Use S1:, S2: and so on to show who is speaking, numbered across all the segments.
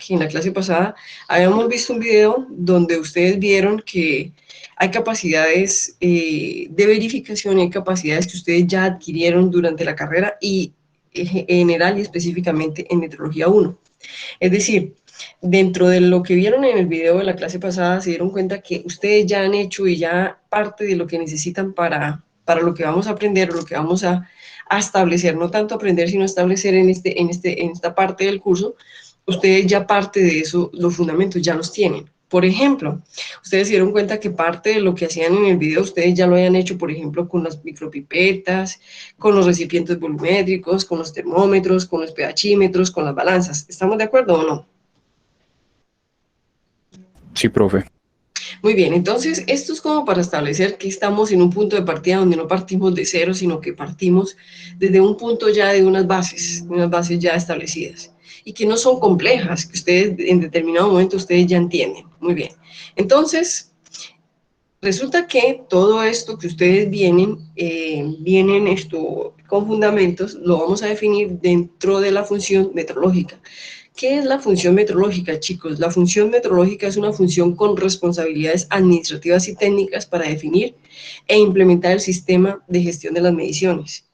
S1: que en la clase pasada habíamos visto un video donde ustedes vieron que hay capacidades de verificación y hay capacidades que ustedes ya adquirieron durante la carrera y en general y específicamente en Metrología 1. Es decir, dentro de lo que vieron en el video de la clase pasada, se dieron cuenta que ustedes ya han hecho y ya parte de lo que necesitan para lo que vamos a aprender o lo que vamos a establecer, no tanto aprender, sino establecer en esta parte del curso, ustedes ya parte de eso, los fundamentos ya los tienen. Por ejemplo, ustedes se dieron cuenta que parte de lo que hacían en el video, ustedes ya lo habían hecho, por ejemplo, con las micropipetas, con los recipientes volumétricos, con los termómetros, con los pHímetros, con las balanzas. ¿Estamos de acuerdo o no?
S2: Sí, profe.
S1: Muy bien, entonces esto es como para establecer que estamos en un punto de partida donde no partimos de cero, sino que partimos desde un punto ya de unas bases ya establecidas y que no son complejas, que ustedes en determinado momento ustedes ya entienden. Muy bien, entonces resulta que todo esto que ustedes vienen esto con fundamentos, lo vamos a definir dentro de la función metrológica. ¿Qué es la función metrológica, chicos? La función metrológica es una función con responsabilidades administrativas y técnicas para definir e implementar el sistema de gestión de las mediciones.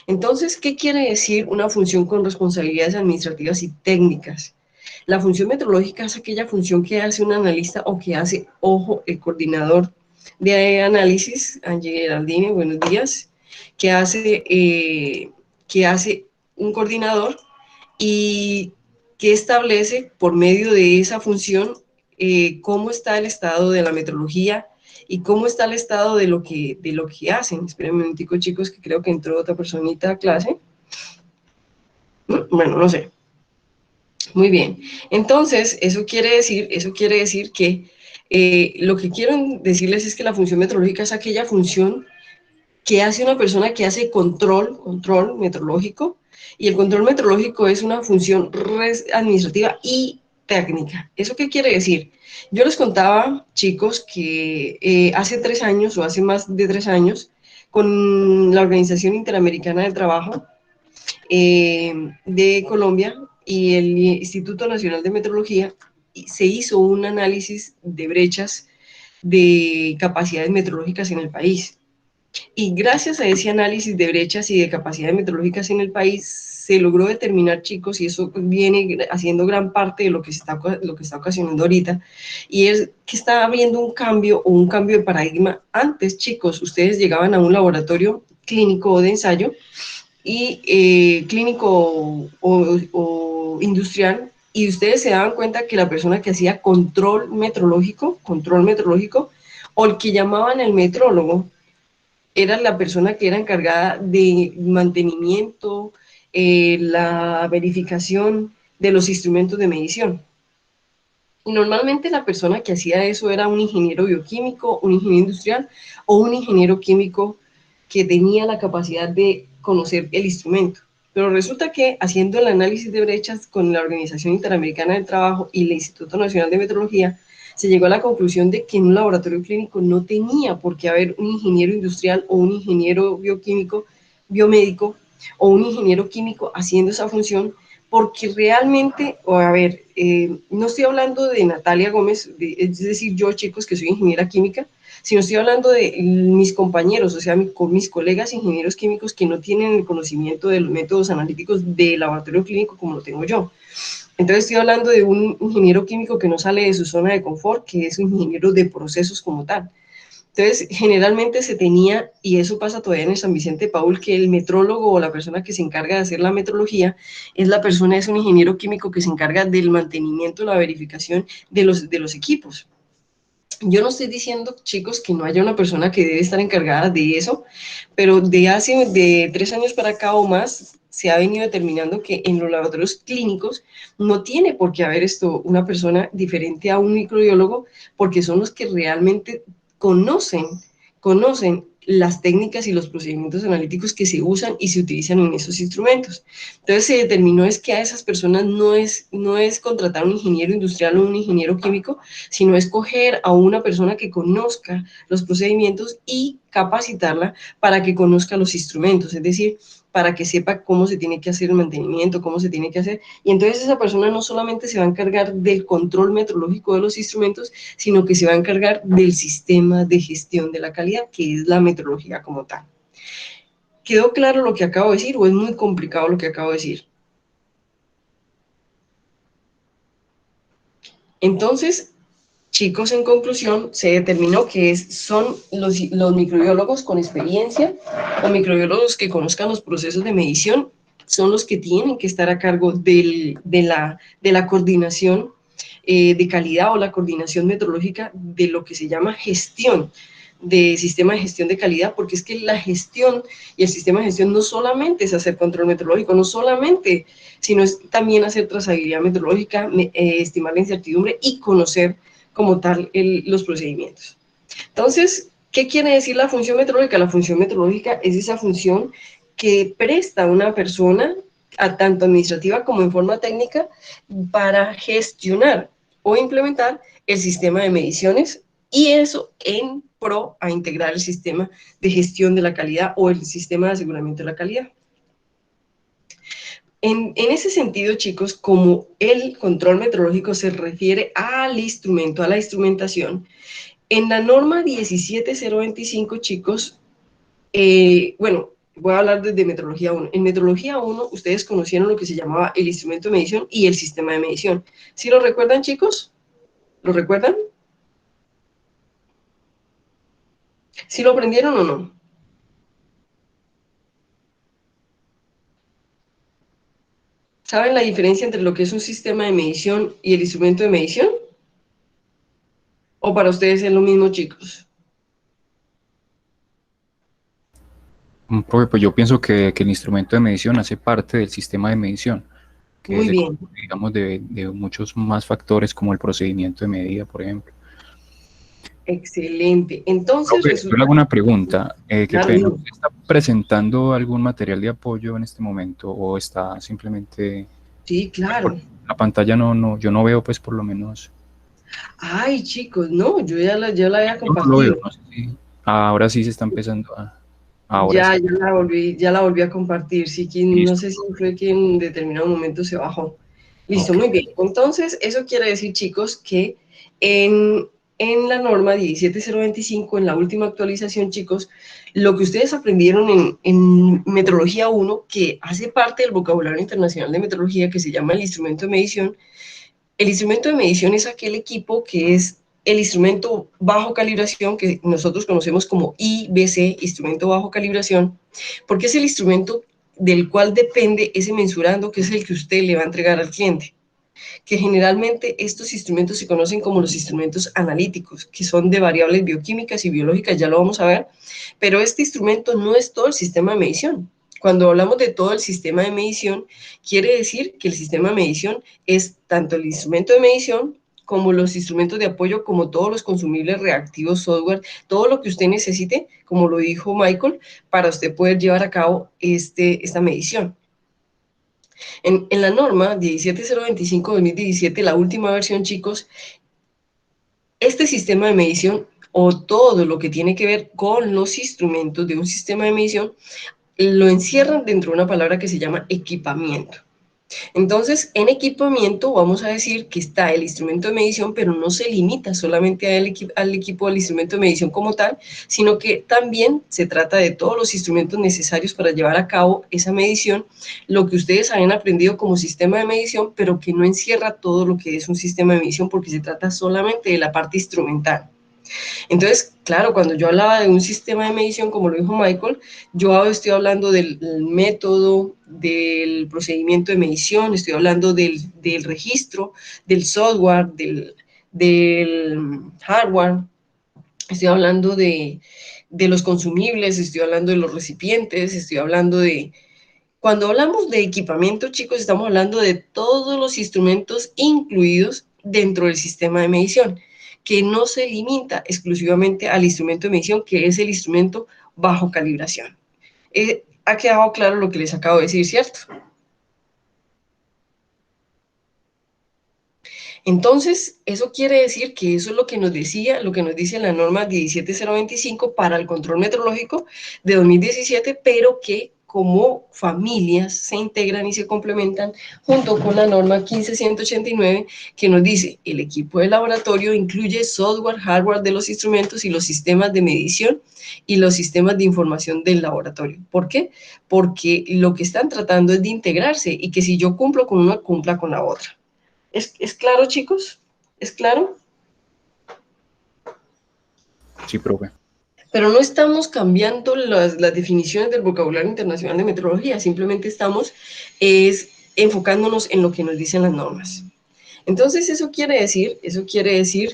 S1: Entonces, ¿qué quiere decir una función con responsabilidades administrativas y técnicas? La función metrológica es aquella función que hace un analista o que hace, ojo, el coordinador de análisis, Angie Geraldine, buenos días, que hace un coordinador y que establece por medio de esa función cómo está el estado de la metrología y cómo está el estado de lo que hacen. Espérenme un momentico, chicos, que creo que entró otra personita a clase. Bueno, no sé. Muy bien. Entonces, eso quiere decir que lo que quiero decirles es que la función metrológica es aquella función que hace una persona que hace control metrológico, y el control metrológico es una función administrativa y técnica. ¿Eso qué quiere decir? Yo les contaba, chicos, que hace 3 años o hace más de 3 años, con la Organización Interamericana del Trabajo de Colombia y el Instituto Nacional de Metrología, se hizo un análisis de brechas de capacidades metrológicas en el país. Y gracias a ese análisis de brechas y de capacidades meteorológicas en el país, se logró determinar, chicos, y eso viene haciendo gran parte de lo que está ocasionando ahorita, y es que está habiendo un cambio o un cambio de paradigma. Antes, chicos, ustedes llegaban a un laboratorio clínico o de ensayo, y clínico o industrial, y ustedes se daban cuenta que la persona que hacía control metrológico, o el que llamaban el metrólogo, era la persona que era encargada de mantenimiento, la verificación de los instrumentos de medición. Y normalmente la persona que hacía eso era un ingeniero bioquímico, un ingeniero industrial o un ingeniero químico que tenía la capacidad de conocer el instrumento. Pero resulta que haciendo el análisis de brechas con la Organización Interamericana del Trabajo y el Instituto Nacional de Metrología, se llegó a la conclusión de que en un laboratorio clínico no tenía por qué haber un ingeniero industrial o un ingeniero bioquímico, biomédico o un ingeniero químico haciendo esa función, porque realmente, no estoy hablando de Natalia Gómez, es decir, yo, chicos, que soy ingeniera química, sino estoy hablando de mis compañeros, o sea, con mis colegas ingenieros químicos que no tienen el conocimiento de los métodos analíticos de laboratorio clínico como lo tengo yo. Entonces estoy hablando de un ingeniero químico que no sale de su zona de confort, que es un ingeniero de procesos como tal. Entonces, generalmente se tenía, y eso pasa todavía en el San Vicente de Paul, que el metrólogo o la persona que se encarga de hacer la metrología es un ingeniero químico que se encarga del mantenimiento, la verificación de los equipos. Yo no estoy diciendo, chicos, que no haya una persona que debe estar encargada de eso, pero de 3 años para acá o más, se ha venido determinando que en los laboratorios clínicos no tiene por qué haber una persona diferente a un microbiólogo, porque son los que realmente conocen las técnicas y los procedimientos analíticos que se usan y se utilizan en esos instrumentos. Entonces se determinó es que a esas personas no es contratar un ingeniero industrial o un ingeniero químico, sino escoger a una persona que conozca los procedimientos y capacitarla para que conozca los instrumentos, es decir, para que sepa cómo se tiene que hacer el mantenimiento, cómo se tiene que hacer. Y entonces esa persona no solamente se va a encargar del control metrológico de los instrumentos, sino que se va a encargar del sistema de gestión de la calidad, que es la metrología como tal. ¿Quedó claro lo que acabo de decir o es muy complicado lo que acabo de decir? Entonces, chicos, en conclusión, se determinó que son los microbiólogos con experiencia o microbiólogos que conozcan los procesos de medición, son los que tienen que estar a cargo de la coordinación de calidad o la coordinación metrológica de lo que se llama gestión de sistema de gestión de calidad, porque es que la gestión y el sistema de gestión no solamente es hacer control metrológico, no solamente, sino es también hacer trazabilidad metrológica, estimar la incertidumbre y conocer como tal los procedimientos. Entonces, ¿qué quiere decir la función metrológica? La función metrológica es esa función que presta una persona, tanto administrativa como en forma técnica, para gestionar o implementar el sistema de mediciones y eso en pro a integrar el sistema de gestión de la calidad o el sistema de aseguramiento de la calidad. En ese sentido, chicos, como el control metrológico se refiere al instrumento, a la instrumentación, en la norma 17025, chicos, bueno, voy a hablar desde metrología 1. En metrología 1, ustedes conocieron lo que se llamaba el instrumento de medición y el sistema de medición. ¿Sí lo recuerdan, chicos? ¿Lo recuerdan? ¿Sí lo aprendieron o no? ¿Saben la diferencia entre lo que es un sistema de medición y el instrumento de medición? ¿O para ustedes es lo mismo, chicos?
S2: Profe, pues yo pienso que el instrumento de medición hace parte del sistema de medición, que
S1: Muy
S2: se
S1: bien,
S2: compone, digamos, de muchos más factores como el procedimiento de medida, por ejemplo.
S1: excelente. Entonces
S2: Profe, yo le
S1: resulta,
S2: hago una pregunta. Qué
S1: claro,
S2: pena.
S1: digo,
S2: ¿Usted está presentando algún material de apoyo en este momento o está simplemente,
S1: sí,
S2: pues, por
S1: claro.
S2: la pantalla yo no veo, pues, por lo menos.
S1: Ay, chicos, no, yo la había
S2: Yo no lo veo,
S1: compartido.
S2: no sé si ahora sí se está empezando a, ahora
S1: Ya,
S2: sí.
S1: ya la volví a compartir. Sí, que no
S2: Listo,
S1: sé si
S2: profe.
S1: fue que en determinado momento se bajó. Listo,
S2: Ok.
S1: muy bien. Entonces, eso quiere decir, chicos, que en, en la norma 17025, en la última actualización, chicos, lo que ustedes aprendieron en Metrología 1, que hace parte del vocabulario internacional de metrología, que se llama el instrumento de medición es aquel equipo que es el instrumento bajo calibración que nosotros conocemos como IBC, instrumento bajo calibración, porque es el instrumento del cual depende ese mensurando que es el que usted le va a entregar al cliente, que generalmente estos instrumentos se conocen como los instrumentos analíticos, que son de variables bioquímicas y biológicas, ya lo vamos a ver, pero este instrumento no es todo el sistema de medición. Cuando hablamos de todo el sistema de medición, quiere decir que el sistema de medición es tanto el instrumento de medición como los instrumentos de apoyo, como todos los consumibles reactivos, software, todo lo que usted necesite, como lo dijo Michael, para usted poder llevar a cabo esta medición. En la norma 17025-2017, la última versión, chicos, este sistema de medición o todo lo que tiene que ver con los instrumentos de un sistema de medición lo encierran dentro de una palabra que se llama equipamiento. Entonces, en equipamiento vamos a decir que está el instrumento de medición, pero no se limita solamente al equipo del instrumento de medición como tal, sino que también se trata de todos los instrumentos necesarios para llevar a cabo esa medición, lo que ustedes habían aprendido como sistema de medición, pero que no encierra todo lo que es un sistema de medición, porque se trata solamente de la parte instrumental. Entonces, claro, cuando yo hablaba de un sistema de medición, como lo dijo Michael, yo estoy hablando del método, del procedimiento de medición, estoy hablando del registro, del software, del hardware, estoy hablando de los consumibles, estoy hablando de los recipientes, estoy hablando de... Cuando hablamos de equipamiento, chicos, estamos hablando de todos los instrumentos incluidos dentro del sistema de medición, que no se limita exclusivamente al instrumento de medición, que es el instrumento bajo calibración. Ha quedado claro lo que les acabo de decir, ¿cierto? Entonces, eso quiere decir que eso es lo que nos decía, lo que nos dice la norma 17025 para el control metrológico de 2017, pero que como familias se integran y se complementan junto con la norma 15189 que nos dice el equipo de laboratorio incluye software, hardware de los instrumentos y los sistemas de medición y los sistemas de información del laboratorio. ¿Por qué? Porque lo que están tratando es de integrarse y que si yo cumplo con una, cumpla con la otra. ¿Es claro, chicos? ¿Es claro?
S2: Sí, profe.
S1: Pero no estamos cambiando las definiciones del vocabulario internacional de metrología, simplemente estamos enfocándonos en lo que nos dicen las normas. Entonces, eso quiere decir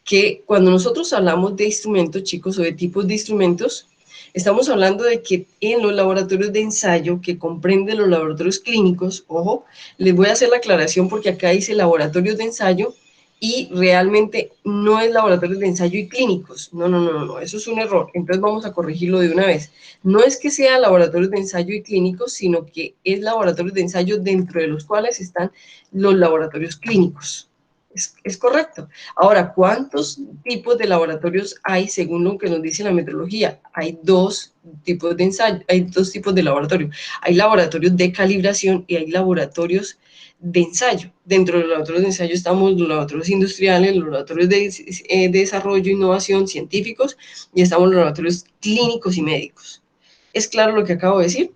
S1: que cuando nosotros hablamos de instrumentos, chicos, o de tipos de instrumentos, estamos hablando de que en los laboratorios de ensayo, que comprenden los laboratorios clínicos, ojo, les voy a hacer la aclaración porque acá dice laboratorios de ensayo y realmente no es laboratorios de ensayo y clínicos. No, eso es un error. Entonces vamos a corregirlo de una vez. No es que sea laboratorios de ensayo y clínicos, sino que es laboratorios de ensayo dentro de los cuales están los laboratorios clínicos. Es correcto. Ahora, ¿cuántos tipos de laboratorios hay según lo que nos dice la metrología? Hay dos tipos de ensayo, hay dos tipos de laboratorio. Hay laboratorios de calibración y hay laboratorios de ensayo. Dentro de los laboratorios de ensayo estamos los laboratorios industriales, los laboratorios de desarrollo, innovación, científicos, y estamos los laboratorios clínicos y médicos. ¿Es claro lo que acabo de decir?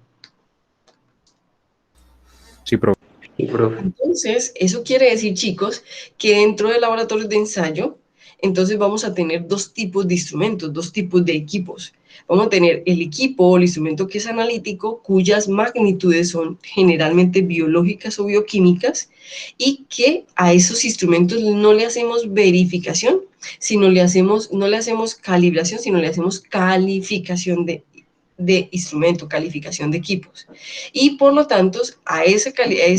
S2: Sí, profe.
S1: Entonces, eso quiere decir, chicos, que dentro de laboratorios de ensayo, entonces vamos a tener dos tipos de instrumentos, dos tipos de equipos. Vamos a tener el equipo o el instrumento que es analítico, cuyas magnitudes son generalmente biológicas o bioquímicas, y que a esos instrumentos no le hacemos verificación, sino no le hacemos calibración, sino le hacemos calificación de instrumento, calificación de equipos. Y por lo tanto, a ese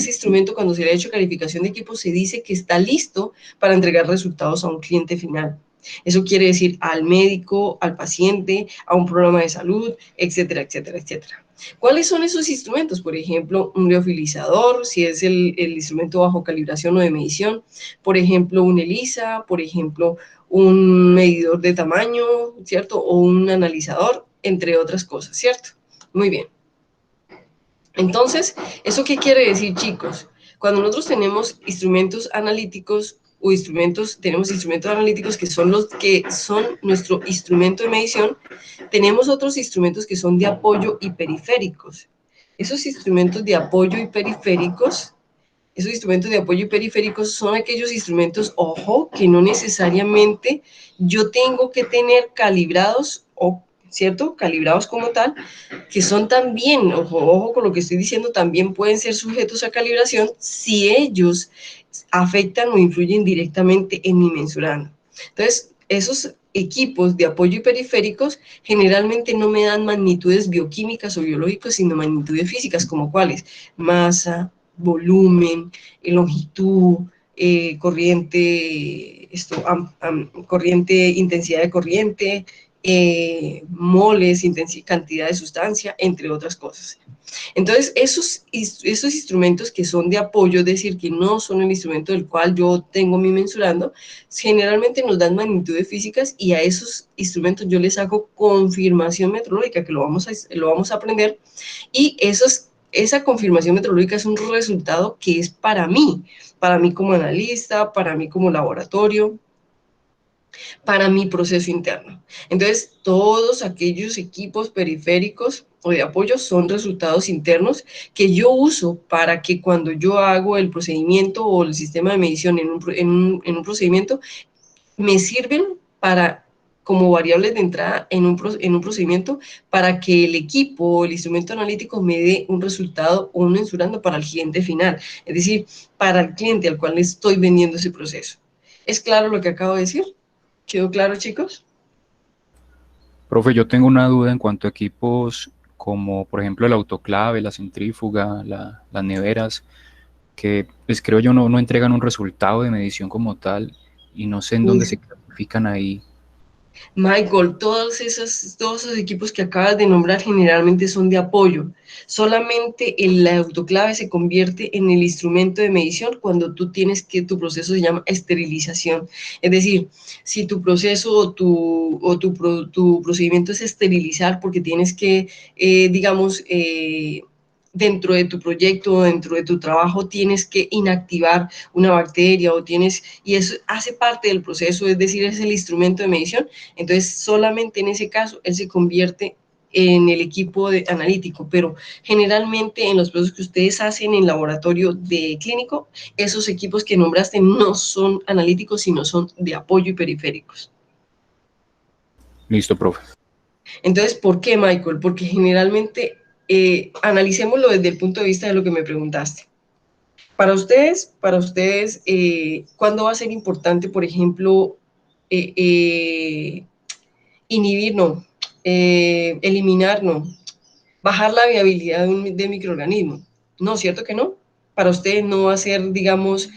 S1: instrumento, cuando se le ha hecho calificación de equipos, se dice que está listo para entregar resultados a un cliente final. Eso quiere decir al médico, al paciente, a un programa de salud, etcétera, etcétera, etcétera. ¿Cuáles son esos instrumentos? Por ejemplo, un liofilizador, si es el instrumento bajo calibración o de medición. Por ejemplo, un ELISA, por ejemplo, un medidor de tamaño, ¿cierto? O un analizador, entre otras cosas, ¿cierto? Muy bien. Entonces, ¿eso qué quiere decir, chicos? Cuando nosotros tenemos instrumentos analíticos o tenemos instrumentos analíticos que son los que son nuestro instrumento de medición, tenemos otros instrumentos que son de apoyo y periféricos. Esos instrumentos de apoyo y periféricos, son aquellos instrumentos, ojo, que no necesariamente yo tengo que tener calibrados o, ¿cierto? Calibrados como tal, que son también, ojo con lo que estoy diciendo, también pueden ser sujetos a calibración si ellos afectan o influyen directamente en mi mensurando. Entonces, esos equipos de apoyo y periféricos generalmente no me dan magnitudes bioquímicas o biológicas, sino magnitudes físicas, como cuáles: masa, volumen, longitud, corriente, corriente, intensidad de corriente, moles, cantidad de sustancia, entre otras cosas. Entonces, esos instrumentos que son de apoyo, es decir, que no son el instrumento del cual yo tengo mi mensurando, generalmente nos dan magnitudes físicas y a esos instrumentos yo les hago confirmación metrológica, que lo vamos a aprender, y esa confirmación metrológica es un resultado que es para mí como analista, para mí como laboratorio, para mi proceso interno. Entonces, todos aquellos equipos periféricos o de apoyo son resultados internos que yo uso para que cuando yo hago el procedimiento o el sistema de medición en un procedimiento, me sirven como variables de entrada en un procedimiento para que el equipo o el instrumento analítico me dé un resultado o un mensurando para el cliente final, es decir, para el cliente al cual le estoy vendiendo ese proceso. ¿Es claro lo que acabo de decir? ¿Quedó claro, chicos?
S2: Profe, yo tengo una duda en cuanto a equipos como, por ejemplo, el autoclave, la centrífuga, las neveras, que pues creo yo no entregan un resultado de medición como tal y no sé en dónde se clasifican ahí.
S1: Michael, todos esos equipos que acabas de nombrar generalmente son de apoyo. Solamente el autoclave se convierte en el instrumento de medición cuando tú tienes que tu proceso se llama esterilización. Es decir, si tu proceso tu procedimiento es esterilizar porque tienes que, digamos, dentro de tu proyecto, dentro de tu trabajo, tienes que inactivar una bacteria o tienes, y eso hace parte del proceso, es decir, es el instrumento de medición. Entonces, solamente en ese caso, él se convierte en el equipo analítico, pero generalmente en los procesos que ustedes hacen en laboratorio de clínico, esos equipos que nombraste no son analíticos, sino son de apoyo y periféricos.
S2: Listo, profe.
S1: Entonces, ¿por qué, Michael? Porque generalmente, analicémoslo desde el punto de vista de lo que me preguntaste. ¿Cuándo va a ser importante, por ejemplo, eh, eh, inhibir, no, eliminar, no, bajar la viabilidad de microorganismo? No, ¿cierto que no? Para ustedes no va a ser, digamos,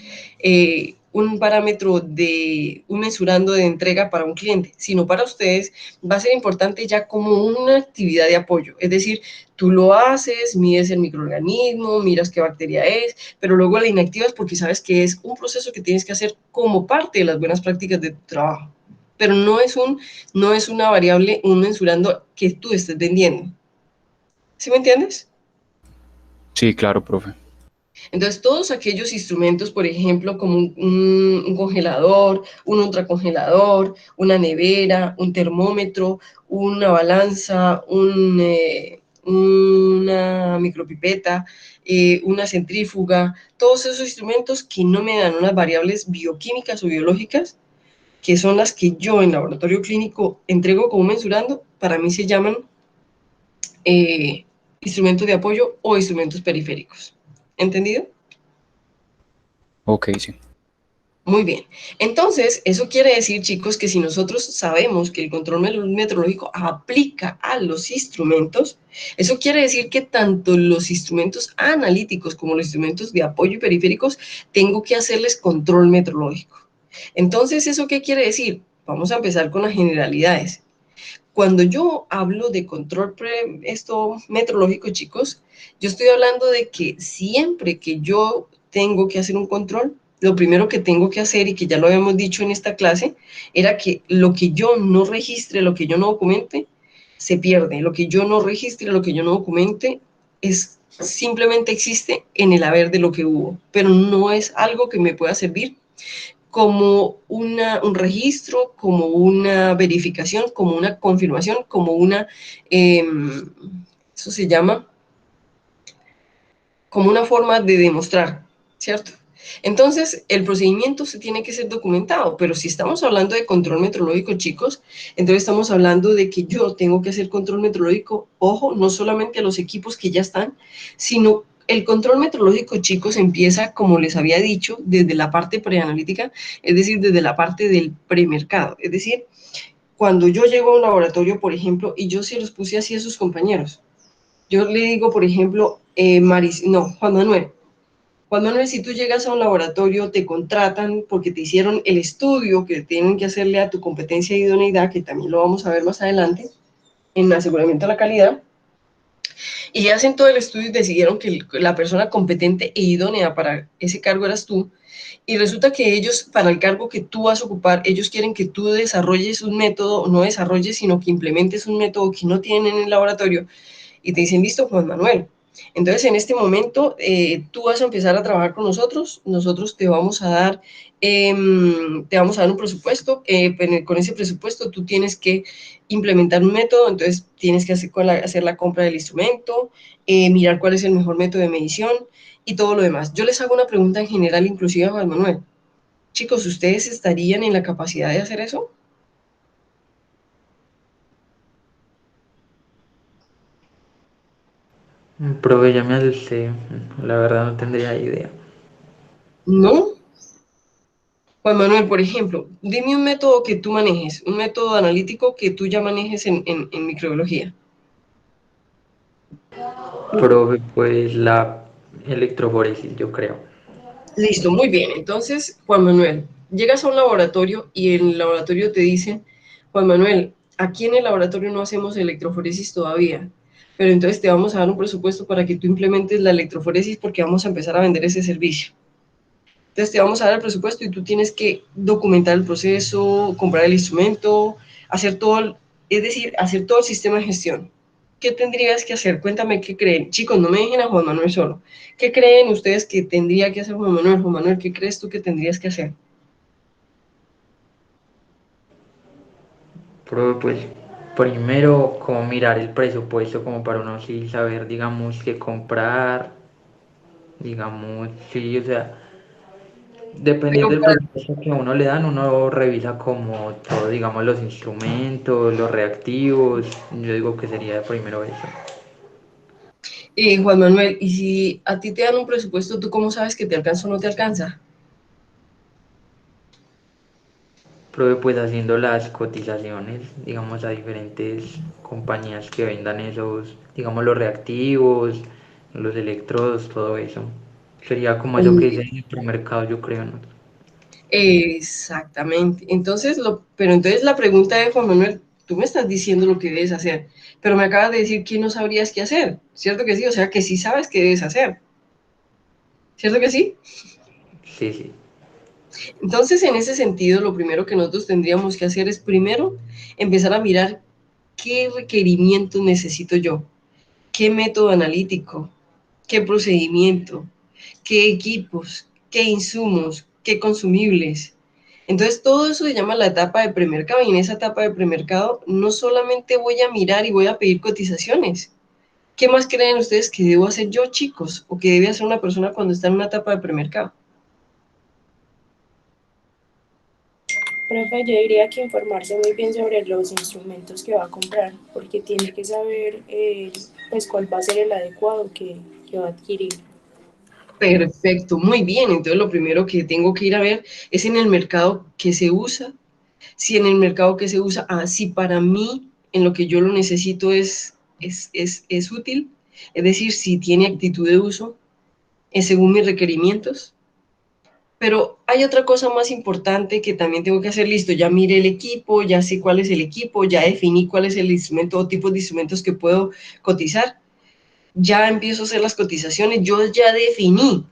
S1: un parámetro de un mesurando de entrega para un cliente, sino para ustedes va a ser importante ya como una actividad de apoyo. Es decir, tú lo haces, mides el microorganismo, miras qué bacteria es, pero luego la inactivas porque sabes que es un proceso que tienes que hacer como parte de las buenas prácticas de tu trabajo. Pero no es una variable, un mensurando que tú estés vendiendo. ¿Sí me entiendes?
S2: Sí, claro, profe.
S1: Entonces, todos aquellos instrumentos, por ejemplo, como un congelador, un ultracongelador, una nevera, un termómetro, una balanza, una micropipeta, una centrífuga, todos esos instrumentos que no me dan unas variables bioquímicas o biológicas, que son las que yo en laboratorio clínico entrego como mensurando, para mí se llaman eh, instrumentos de apoyo o instrumentos periféricos. ¿Entendido?
S2: Ok, sí.
S1: Muy bien. Entonces, eso quiere decir, chicos, que si nosotros sabemos que el control metrológico aplica a los instrumentos, eso quiere decir que tanto los instrumentos analíticos como los instrumentos de apoyo y periféricos, tengo que hacerles control metrológico. Entonces, ¿eso qué quiere decir? Vamos a empezar con las generalidades. Cuando yo hablo de control metrológico, chicos, yo estoy hablando de que siempre que yo tengo que hacer un control, lo primero que tengo que hacer, y que ya lo habíamos dicho en esta clase, era que lo que yo no registre, lo que yo no documente, se pierde. Lo que yo no registre, lo que yo no documente, es simplemente existe en el haber de lo que hubo, pero no es algo que me pueda servir como un registro, como una verificación, como una confirmación, como eso se llama, como una forma de demostrar, ¿cierto? Entonces, el procedimiento se tiene que ser documentado, pero si estamos hablando de control metrológico, chicos, entonces estamos hablando de que yo tengo que hacer control metrológico, ojo, no solamente a los equipos que ya están, sino el control metrológico, chicos, empieza, como les había dicho, desde la parte preanalítica, es decir, desde la parte del premercado. Es decir, cuando yo llego a un laboratorio, por ejemplo, y yo se los puse así a sus compañeros, yo le digo, por ejemplo, Juan Manuel. Juan Manuel, si tú llegas a un laboratorio, te contratan porque te hicieron el estudio que tienen que hacerle a tu competencia de idoneidad, que también lo vamos a ver más adelante, en aseguramiento de la calidad, y hacen todo el estudio y decidieron que la persona competente e idónea para ese cargo eras tú, y resulta que ellos, para el cargo que tú vas a ocupar, ellos quieren que tú desarrolles un método, no desarrolles, sino que implementes un método que no tienen en el laboratorio, y te dicen, listo, Juan Manuel. Entonces, en este momento, tú vas a empezar a trabajar con nosotros te vamos a dar un presupuesto, con ese presupuesto tú tienes que implementar un método, entonces tienes que hacer la compra del instrumento, mirar cuál es el mejor método de medición y todo lo demás. Yo les hago una pregunta en general, inclusive a Juan Manuel. Chicos, ¿ustedes estarían en la capacidad de hacer eso?
S3: Profe, ya me asusté. La verdad no tendría idea.
S1: ¿No? Juan Manuel, por ejemplo, dime un método que tú manejes, un método analítico que tú ya manejes en microbiología.
S3: Profe, pues la electroforesis, yo creo.
S1: Listo, muy bien. Entonces, Juan Manuel, llegas a un laboratorio y en el laboratorio te dicen, Juan Manuel, aquí en el laboratorio no hacemos electroforesis todavía, pero entonces te vamos a dar un presupuesto para que tú implementes la electroforesis porque vamos a empezar a vender ese servicio. Entonces te vamos a dar el presupuesto y tú tienes que documentar el proceso, comprar el instrumento, hacer todo, es decir, hacer todo el sistema de gestión. ¿Qué tendrías que hacer? Cuéntame qué creen. Chicos, no me dejen a Juan Manuel solo. ¿Qué creen ustedes que tendría que hacer Juan Manuel? Juan Manuel, ¿qué crees tú que tendrías que hacer?
S3: Pues primero como mirar el presupuesto como para uno sí saber, digamos, qué comprar, digamos, sí, o sea,
S1: Pero
S3: dependiendo del
S1: para,
S3: presupuesto que a uno le dan, uno revisa como todo, digamos, los instrumentos, los reactivos, yo digo que sería primero eso.
S1: Juan Manuel, y si a ti te dan un presupuesto, ¿tú cómo sabes que te alcanza o no te alcanza?
S3: Pruebe pues haciendo las cotizaciones, digamos, a diferentes compañías que vendan esos, digamos, los reactivos, los electrodos, todo eso. Sería como eso que es en el mercado, yo creo, ¿no?
S1: Exactamente. Entonces, pero entonces la pregunta de Juan Manuel, tú me estás diciendo lo que debes hacer, pero me acabas de decir que no sabrías qué hacer, ¿cierto que sí? O sea, que sí sabes qué debes hacer, ¿cierto que sí?
S3: Sí, sí.
S1: Entonces, en ese sentido, lo primero que nosotros tendríamos que hacer es primero empezar a mirar qué requerimientos necesito yo, qué método analítico, qué procedimiento, qué equipos, qué insumos, qué consumibles. Entonces, todo eso se llama la etapa de premercado y en esa etapa de premercado no solamente voy a mirar y voy a pedir cotizaciones. ¿Qué más creen ustedes que debo hacer yo, chicos? ¿O que debe hacer una persona cuando está en una etapa de premercado?
S4: Profe, yo diría que informarse muy bien sobre los instrumentos que va a comprar, porque tiene que saber pues cuál va a ser el adecuado que va a adquirir.
S1: Perfecto, muy bien. Entonces, lo primero que tengo que ir a ver es en el mercado que se usa. Si en el mercado que se usa, si para mí, en lo que yo lo necesito es útil, es decir, si tiene actitud de uso, es según mis requerimientos. Pero hay otra cosa más importante que también tengo que hacer, listo, ya miré el equipo, ya sé cuál es el equipo, ya definí cuál es el instrumento o tipo de instrumentos que puedo cotizar, ya empiezo a hacer las cotizaciones, yo ya definí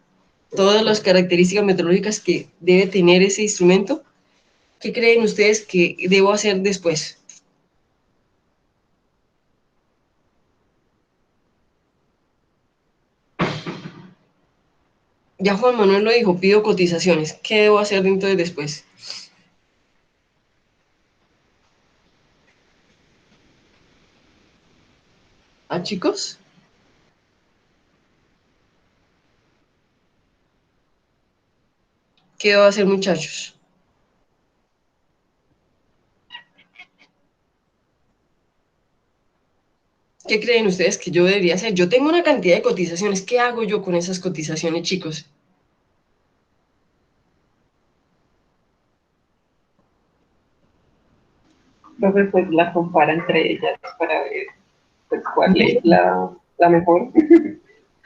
S1: todas las características meteorológicas que debe tener ese instrumento. ¿Qué creen ustedes que debo hacer después? Ya Juan Manuel lo dijo, pido cotizaciones. ¿Qué debo hacer entonces después? Chicos, ¿qué debo hacer, muchachos? ¿Qué creen ustedes que yo debería hacer? Yo tengo una cantidad de cotizaciones. ¿Qué hago yo con esas cotizaciones, chicos?
S5: Profe, pues la compara entre ellas para ver pues, cuál es la mejor.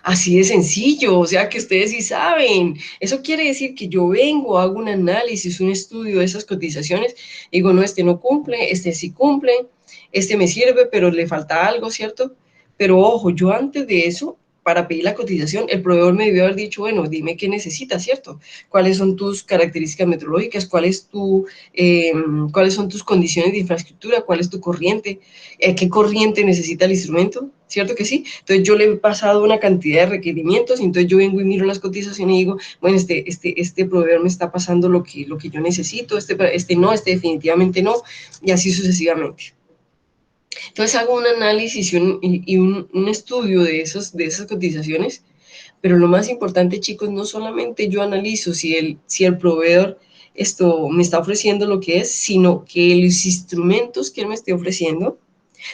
S1: Así de sencillo, o sea que ustedes sí saben. Eso quiere decir que yo vengo, hago un análisis, un estudio de esas cotizaciones, digo, no, este no cumple, este sí cumple, este me sirve, pero le falta algo, ¿cierto? Pero ojo, yo antes de eso, para pedir la cotización, el proveedor me debió haber dicho, bueno, dime qué necesitas, ¿cierto? ¿Cuáles son tus características meteorológicas? ¿Cuáles son tus condiciones de infraestructura? ¿Cuál es tu corriente? ¿Qué corriente necesita el instrumento? ¿Cierto que sí? Entonces yo le he pasado una cantidad de requerimientos y entonces yo vengo y miro las cotizaciones y digo, bueno, este proveedor me está pasando lo que yo necesito, este no, este definitivamente no, y así sucesivamente. Entonces hago un análisis un estudio de esas cotizaciones, pero lo más importante, chicos, no solamente yo analizo si el proveedor esto me está ofreciendo lo que es, sino que los instrumentos que él me esté ofreciendo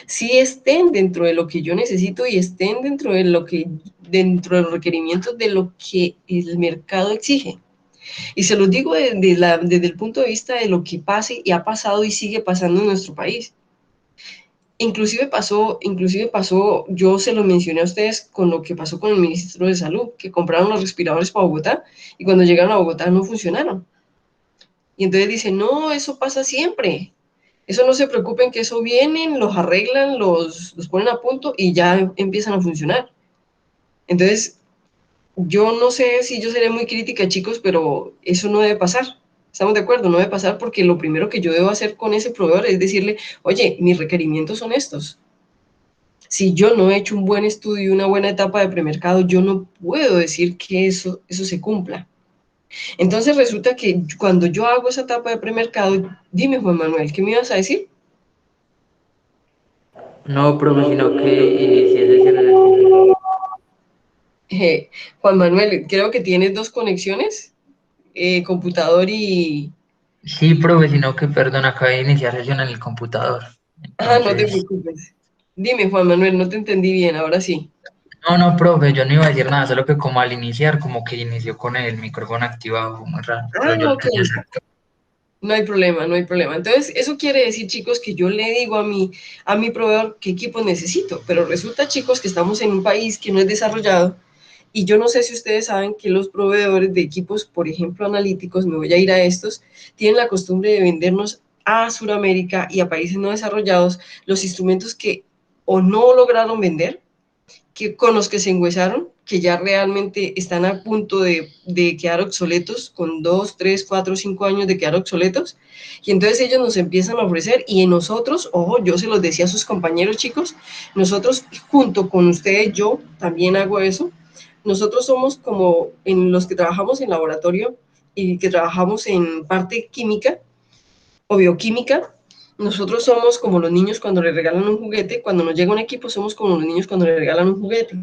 S1: sí estén dentro de lo que yo necesito y estén dentro de los requerimientos de lo que el mercado exige. Y se los digo desde el punto de vista de lo que pase y ha pasado y sigue pasando en nuestro país. Inclusive pasó, yo se lo mencioné a ustedes con lo que pasó con el ministro de Salud, que compraron los respiradores para Bogotá y cuando llegaron a Bogotá no funcionaron. Y entonces dicen, no, eso pasa siempre. Eso no se preocupen, que eso vienen, los arreglan, los ponen a punto y ya empiezan a funcionar. Entonces, yo no sé si yo seré muy crítica, chicos, pero eso no debe pasar. ¿Estamos de acuerdo? No debe pasar porque lo primero que yo debo hacer con ese proveedor es decirle, oye, mis requerimientos son estos. Si yo no he hecho un buen estudio y una buena etapa de premercado, yo no puedo decir que eso se cumpla. Entonces resulta que cuando yo hago esa etapa de premercado, dime Juan Manuel, ¿qué me ibas a decir?
S3: No, profe, sino que inicié sesión en el computador.
S1: Juan Manuel, creo que tienes dos conexiones, computador y...
S3: Sí, profe, sino que, perdón, acabé de iniciar sesión en el computador.
S1: Ah, no te
S3: Entonces,
S1: preocupes. Dime Juan Manuel, no te entendí bien, ahora sí.
S3: no, no, profe, yo no iba a decir nada, solo que como al iniciar, como que inició con el micrófono activado, fue muy raro, pero yo
S1: Ah,
S3: lo
S1: ok.
S3: tenía exacto.
S1: No hay problema, no hay problema. Entonces, eso quiere decir, chicos, que yo le digo a mi proveedor qué equipo necesito, pero resulta, chicos, que estamos en un país que no es desarrollado y yo no sé si ustedes saben que los proveedores de equipos, por ejemplo, analíticos, me voy a ir a estos, tienen la costumbre de vendernos a Sudamérica y a países no desarrollados los instrumentos que o no lograron vender que con los que se enguesaron, que ya realmente están a punto de quedar obsoletos, con 2, 3, 4, 5 años de quedar obsoletos, y entonces ellos nos empiezan a ofrecer, y nosotros, ojo, yo se los decía a sus compañeros chicos, nosotros junto con ustedes, yo también hago eso, nosotros somos como en los que trabajamos en laboratorio y que trabajamos en parte química, o bioquímica, nosotros somos como los niños cuando le regalan un juguete, cuando nos llega un equipo somos como los niños cuando le regalan un juguete.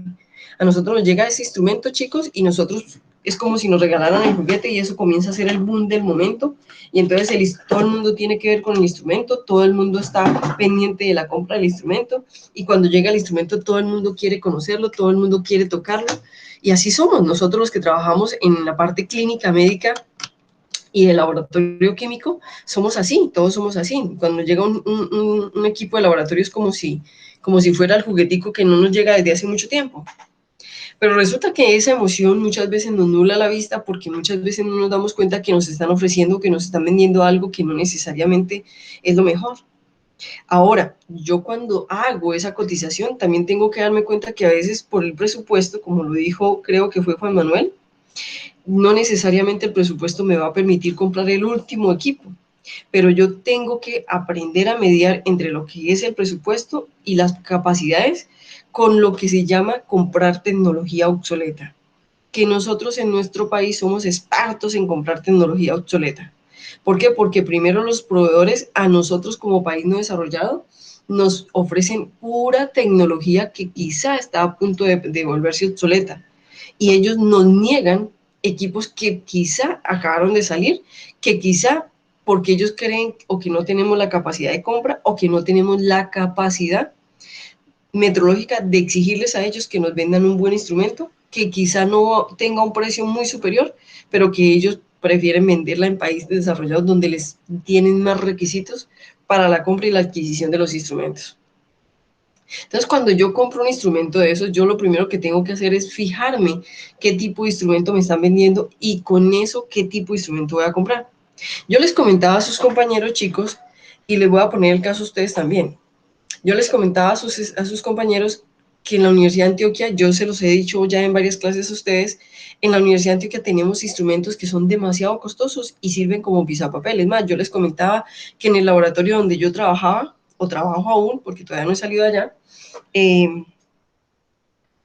S1: A nosotros nos llega ese instrumento, chicos, y nosotros es como si nos regalaran el juguete y eso comienza a ser el boom del momento. Y entonces todo el mundo tiene que ver con el instrumento, todo el mundo está pendiente de la compra del instrumento y cuando llega el instrumento todo el mundo quiere conocerlo, todo el mundo quiere tocarlo. Y así somos nosotros los que trabajamos en la parte clínica médica y el laboratorio químico, somos así, todos somos así. Cuando llega un equipo de laboratorio es como si fuera el juguetico que no nos llega desde hace mucho tiempo. Pero resulta que esa emoción muchas veces nos nubla la vista porque muchas veces no nos damos cuenta que nos están ofreciendo, que nos están vendiendo algo que no necesariamente es lo mejor. Ahora, yo cuando hago esa cotización también tengo que darme cuenta que a veces por el presupuesto, como lo dijo, creo que fue Juan Manuel, no necesariamente el presupuesto me va a permitir comprar el último equipo, pero yo tengo que aprender a mediar entre lo que es el presupuesto y las capacidades con lo que se llama comprar tecnología obsoleta, que nosotros en nuestro país somos expertos en comprar tecnología obsoleta. ¿Por qué? Porque primero los proveedores a nosotros como país no desarrollado nos ofrecen pura tecnología que quizá está a punto de volverse obsoleta y ellos nos niegan equipos que quizá acabaron de salir, que quizá porque ellos creen o que no tenemos la capacidad de compra o que no tenemos la capacidad metrológica de exigirles a ellos que nos vendan un buen instrumento, que quizá no tenga un precio muy superior, pero que ellos prefieren venderla en países desarrollados donde les tienen más requisitos para la compra y la adquisición de los instrumentos. Entonces, cuando yo compro un instrumento de esos, yo lo primero que tengo que hacer es fijarme qué tipo de instrumento me están vendiendo y con eso qué tipo de instrumento voy a comprar. Yo les comentaba a sus compañeros chicos y les voy a poner el caso a ustedes también. Yo les comentaba a sus compañeros que en la Universidad de Antioquia, yo se los he dicho ya en varias clases a ustedes, en la Universidad de Antioquia tenemos instrumentos que son demasiado costosos y sirven como pisapapeles. Más, yo les comentaba que en el laboratorio donde yo trabajaba, o trabajo aún, porque todavía no he salido allá, en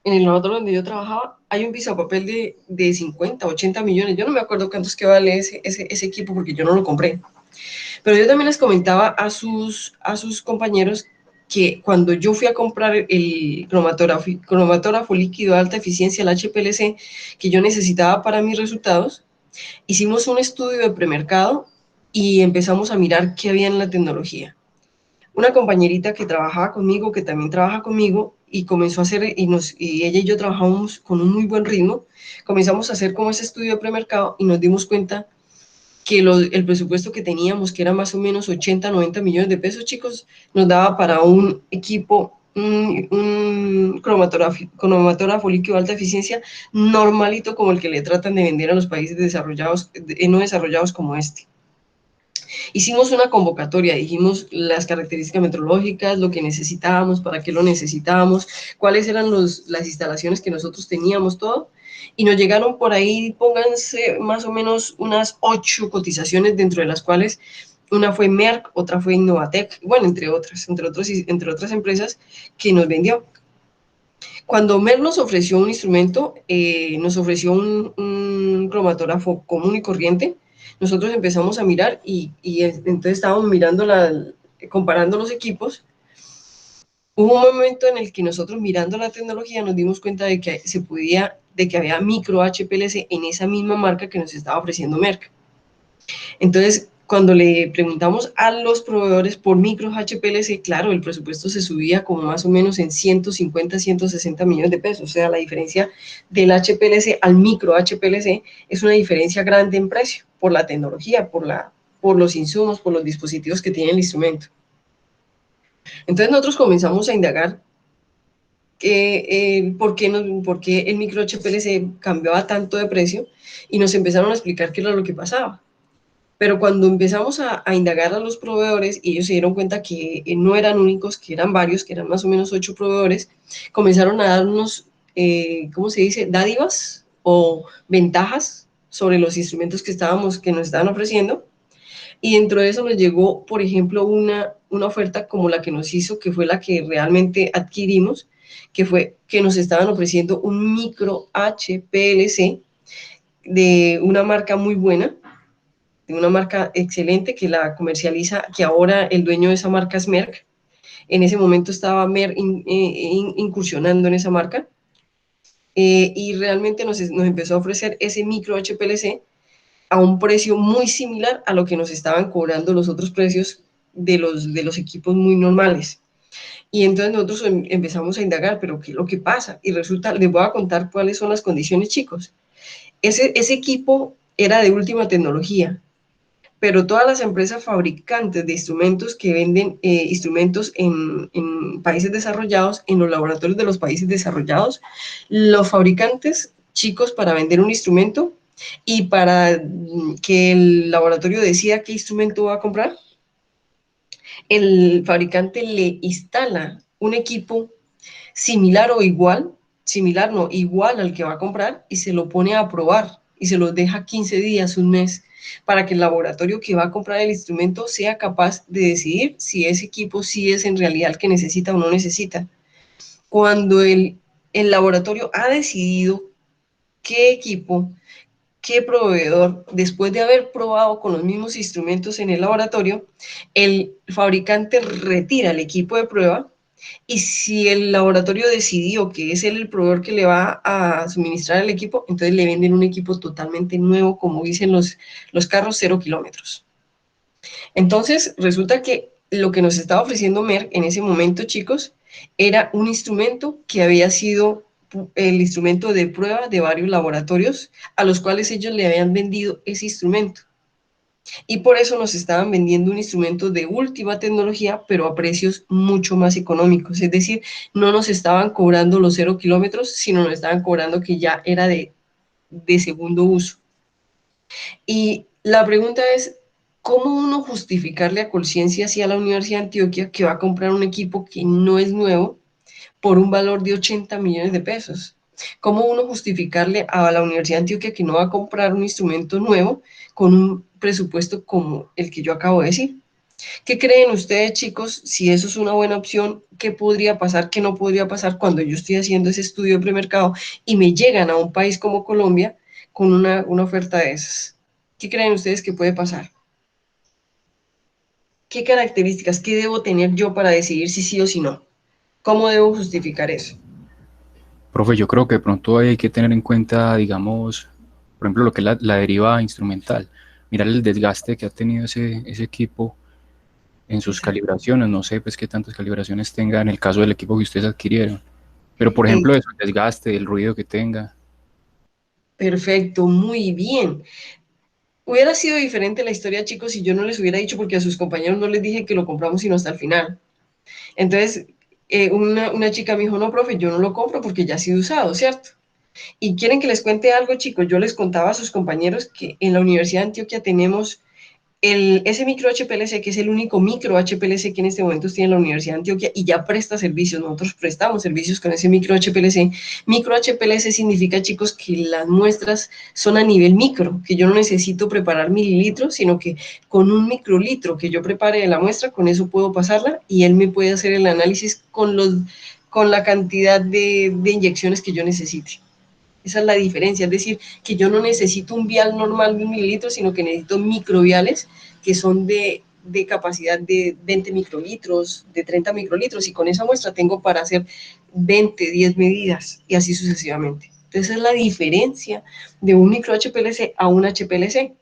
S1: el laboratorio donde yo trabajaba, hay un pisapapel de 50, 80 millones. Yo no me acuerdo cuántos que vale ese equipo porque yo no lo compré. Pero yo también les comentaba a sus compañeros que cuando yo fui a comprar el cromatógrafo líquido de alta eficiencia, el HPLC, que yo necesitaba para mis resultados, hicimos un estudio de premercado y empezamos a mirar qué había en la tecnología. Una compañerita que trabajaba conmigo, que también trabaja conmigo, y comenzó a hacer, y ella y yo trabajamos con un muy buen ritmo, comenzamos a hacer como ese estudio de premercado y nos dimos cuenta que el presupuesto que teníamos, que era más o menos 80, 90 millones de pesos, chicos, nos daba para un equipo, un cromatógrafo líquido de alta eficiencia normalito como el que le tratan de vender a los países desarrollados, no desarrollados como este. Hicimos una convocatoria, dijimos las características metrológicas, lo que necesitábamos, para qué lo necesitábamos, cuáles eran las instalaciones que nosotros teníamos, todo, y nos llegaron por ahí, pónganse más o menos unas 8 cotizaciones, dentro de las cuales una fue Merck, otra fue Innovatec, bueno, entre otras empresas que nos vendió. Cuando Merck nos ofreció un instrumento, nos ofreció un cromatógrafo común y corriente, nosotros empezamos a mirar y entonces estábamos mirando, comparando los equipos. Hubo un momento en el que nosotros, mirando la tecnología, nos dimos cuenta de que de que había micro HPLC en esa misma marca que nos estaba ofreciendo Merck. Entonces, cuando le preguntamos a los proveedores por micros HPLC, claro, el presupuesto se subía como más o menos en 150, 160 millones de pesos. O sea, la diferencia del HPLC al micro HPLC es una diferencia grande en precio, por la tecnología, por los insumos, por los dispositivos que tiene el instrumento. Entonces nosotros comenzamos a indagar por qué el micro HPLC cambiaba tanto de precio, y nos empezaron a explicar qué era lo que pasaba. Pero cuando empezamos a indagar a los proveedores, y ellos se dieron cuenta que no eran únicos, que eran varios, que eran más o menos 8 proveedores, comenzaron a darnos, ¿cómo se dice?, dádivas o ventajas sobre los instrumentos que nos estaban ofreciendo. Y dentro de eso nos llegó, por ejemplo, una oferta como la que nos hizo, que fue la que realmente adquirimos, que fue que nos estaban ofreciendo un micro HPLC de una marca muy buena, de una marca excelente que la comercializa, que ahora el dueño de esa marca es Merck. En ese momento estaba Merck incursionando en esa marca, y realmente nos empezó a ofrecer ese micro HPLC a un precio muy similar a lo que nos estaban cobrando los otros precios de los equipos muy normales. Y entonces nosotros empezamos a indagar, pero ¿qué es lo que pasa? Y resulta, les voy a contar cuáles son las condiciones, chicos. Ese equipo era de última tecnología, pero todas las empresas fabricantes de instrumentos que venden instrumentos en países desarrollados, en los laboratorios de los países desarrollados, los fabricantes, chicos, para vender un instrumento y para que el laboratorio decida qué instrumento va a comprar, el fabricante le instala un equipo similar o igual, similar no, igual al que va a comprar, y se lo pone a probar y se lo deja 15 días, un mes, para que el laboratorio que va a comprar el instrumento sea capaz de decidir si ese equipo sí es en realidad el que necesita o no necesita. Cuando el laboratorio ha decidido qué equipo, qué proveedor, después de haber probado con los mismos instrumentos en el laboratorio, el fabricante retira el equipo de prueba, y si el laboratorio decidió que es él el proveedor que le va a suministrar el equipo, entonces le venden un equipo totalmente nuevo, como dicen los carros, 0 kilómetros. Entonces, resulta que lo que nos estaba ofreciendo Merck en ese momento, chicos, era un instrumento que había sido el instrumento de prueba de varios laboratorios a los cuales ellos le habían vendido ese instrumento. Y por eso nos estaban vendiendo un instrumento de última tecnología, pero a precios mucho más económicos. Es decir, no nos estaban cobrando los 0 kilómetros, sino nos estaban cobrando que ya era de segundo uso. Y la pregunta es, ¿cómo uno justificarle a conciencia hacia la Universidad de Antioquia que va a comprar un equipo que no es nuevo por un valor de 80 millones de pesos? ¿Cómo uno justificarle a la Universidad de Antioquia que no va a comprar un instrumento nuevo con un presupuesto como el que yo acabo de decir? ¿Qué creen ustedes, chicos, si eso es una buena opción? ¿Qué podría pasar, qué no podría pasar cuando yo estoy haciendo ese estudio de premercado y me llegan a un país como Colombia con una oferta de esas? ¿Qué creen ustedes que puede pasar? ¿Qué características, qué debo tener yo para decidir si sí o si no? ¿Cómo debo justificar eso?
S2: Profe, yo creo que de pronto hay que tener en cuenta, digamos, por ejemplo, lo que es la deriva instrumental. Mirar el desgaste que ha tenido ese equipo en sus
S1: Exacto.
S2: calibraciones. No sé, pues, qué tantas calibraciones tenga en el caso del equipo que ustedes adquirieron. Pero, por ejemplo, eso, el desgaste, el ruido que tenga.
S1: Perfecto, muy bien. Hubiera sido diferente la historia, chicos, si yo no les hubiera dicho, porque a sus compañeros no les dije que lo compramos sino hasta el final. Entonces, una chica me dijo, no, profe, yo no lo compro porque ya ha sido usado, ¿cierto? Y quieren que les cuente algo, chicos. Yo les contaba a sus compañeros que en la Universidad de Antioquia tenemos ese micro HPLC, que es el único micro HPLC que en este momento tiene la Universidad de Antioquia y ya presta servicios, nosotros prestamos servicios con ese micro HPLC. Micro HPLC significa, chicos, que las muestras son a nivel micro, que yo no necesito preparar mililitros, sino que con un microlitro que yo prepare de la muestra, con eso puedo pasarla y él me puede hacer el análisis con la cantidad de inyecciones que yo necesite. Esa es la diferencia, es decir, que yo no necesito un vial normal de 1 mililitro, sino que necesito microviales que son de capacidad de 20 microlitros, de 30 microlitros, y con esa muestra tengo para hacer 20, 10 medidas, y así sucesivamente. Entonces, es la diferencia de un micro HPLC a un HPLC.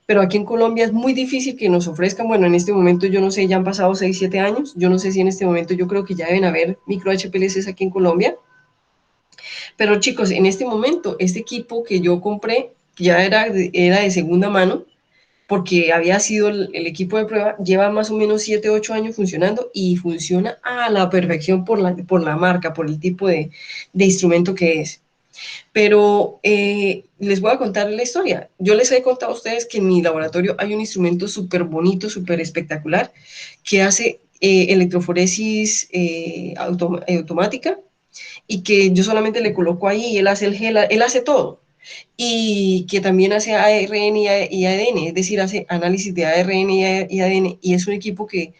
S1: Pero aquí en Colombia es muy difícil que nos ofrezcan, bueno, en este momento yo no sé, ya han pasado 6, 7 años, yo no sé si en este momento yo creo que ya deben haber micro HPLCs aquí en Colombia. Pero chicos, en este momento, este equipo que yo compré ya era de segunda mano, porque había sido el equipo de prueba, lleva más o menos 7, 8 años funcionando y funciona a la perfección por la marca, por el tipo de instrumento que es. Pero les voy a contar la historia. Yo les he contado a ustedes que en mi laboratorio hay un instrumento súper bonito, súper espectacular, que hace electroforesis automática, y que yo solamente le coloco ahí y él hace el gel, él hace todo. Y que también hace ARN y ADN, es decir, hace análisis de ARN y ADN, y es un equipo que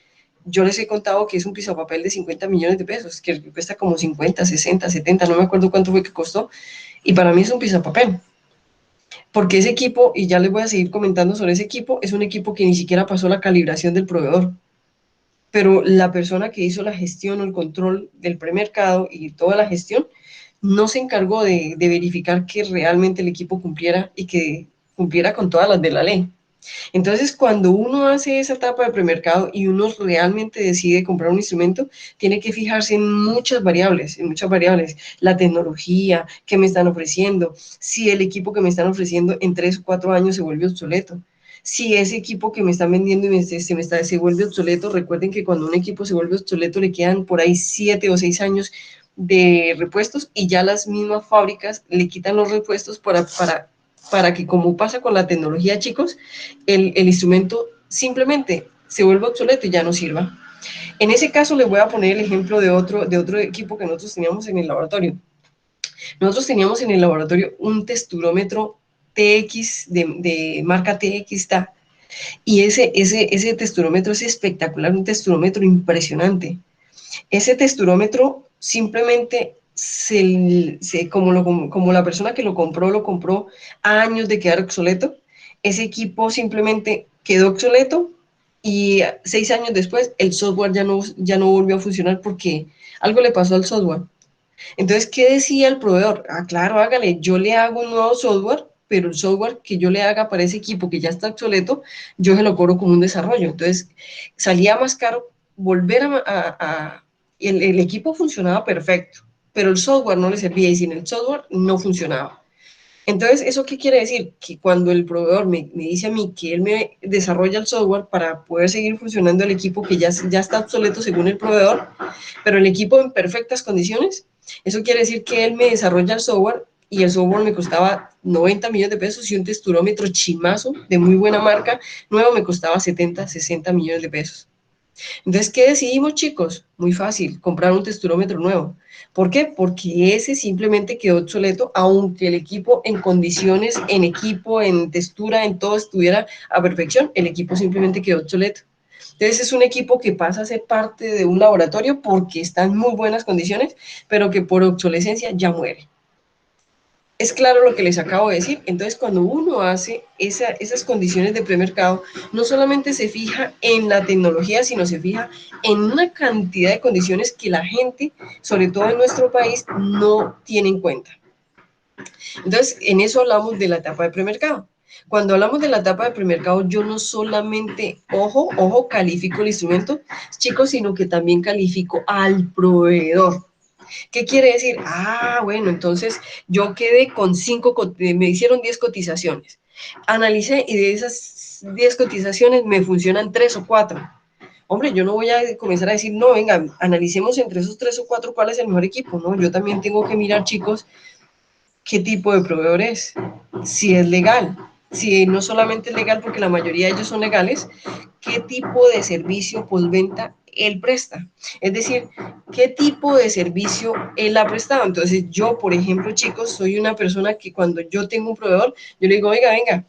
S1: yo les he contado que es un pisapapel de 50 millones de pesos, que cuesta como 50, 60, 70, no me acuerdo cuánto fue que costó, y para mí es un pisapapel. Porque ese equipo, y ya les voy a seguir comentando sobre ese equipo, es un equipo que ni siquiera pasó la calibración del proveedor, pero la persona que hizo la gestión o el control del premercado y toda la gestión no se encargó de verificar que realmente el equipo cumpliera y que cumpliera con todas las de la ley. Entonces, cuando uno hace esa etapa de premercado y uno realmente decide comprar un instrumento, tiene que fijarse en muchas variables, la tecnología, qué me están ofreciendo, si el equipo que me están ofreciendo en 3 o 4 años se vuelve obsoleto. Si ese equipo que me están vendiendo se vuelve obsoleto, recuerden que cuando un equipo se vuelve obsoleto le quedan por ahí 7 o 6 años de repuestos y ya las mismas fábricas le quitan los repuestos para que, como pasa con la tecnología, chicos, el instrumento simplemente se vuelve obsoleto y ya no sirva. En ese caso les voy a poner el ejemplo de otro equipo que nosotros teníamos en el laboratorio. Nosotros teníamos en el laboratorio un texturómetro TX de marca TX-Ta, y ese texturómetro es espectacular, un texturómetro impresionante. Ese texturómetro simplemente como la persona que lo compró a años de quedar obsoleto, ese equipo simplemente quedó obsoleto y 6 años después el software ya no volvió a funcionar porque algo le pasó al software. Entonces, ¿qué decía el proveedor? Ah, claro, hágale, yo le hago un nuevo software, pero el software que yo le haga para ese equipo que ya está obsoleto, yo se lo cobro como un desarrollo. Entonces, salía más caro volver el equipo funcionaba perfecto, pero el software no le servía y sin el software no funcionaba. Entonces, ¿eso qué quiere decir? Que cuando el proveedor me dice a mí que él me desarrolla el software para poder seguir funcionando el equipo que ya está obsoleto según el proveedor, pero el equipo en perfectas condiciones, eso quiere decir que él me desarrolla el software y el software me costaba 90 millones de pesos y un texturómetro chimazo de muy buena marca nuevo me costaba 70, 60 millones de pesos. Entonces, ¿qué decidimos, chicos? Muy fácil, comprar un texturómetro nuevo. ¿Por qué? Porque ese simplemente quedó obsoleto, aunque el equipo en condiciones, en equipo, en textura, en todo estuviera a perfección, el equipo simplemente quedó obsoleto. Entonces es un equipo que pasa a ser parte de un laboratorio porque está en muy buenas condiciones, pero que por obsolescencia ya muere. Es claro lo que les acabo de decir. Entonces, cuando uno hace esas condiciones de premercado, no solamente se fija en la tecnología, sino se fija en una cantidad de condiciones que la gente, sobre todo en nuestro país, no tiene en cuenta. Entonces, en eso hablamos de la etapa de premercado. Cuando hablamos de la etapa de premercado, yo no solamente, ojo, califico el instrumento, chicos, sino que también califico al proveedor. ¿Qué quiere decir? Ah, bueno, entonces yo quedé con me hicieron 10 cotizaciones. Analicé y de esas 10 cotizaciones me funcionan 3 o 4. Hombre, yo no voy a comenzar a decir, no, venga, analicemos entre esos 3 o 4 cuál es el mejor equipo, ¿no? Yo también tengo que mirar, chicos, qué tipo de proveedor es, si es legal, si no solamente es legal, porque la mayoría de ellos son legales, qué tipo de servicio postventa él presta. Es decir, qué tipo de servicio él ha prestado. Entonces, yo, por ejemplo, chicos, soy una persona que cuando yo tengo un proveedor, yo le digo, oiga, venga,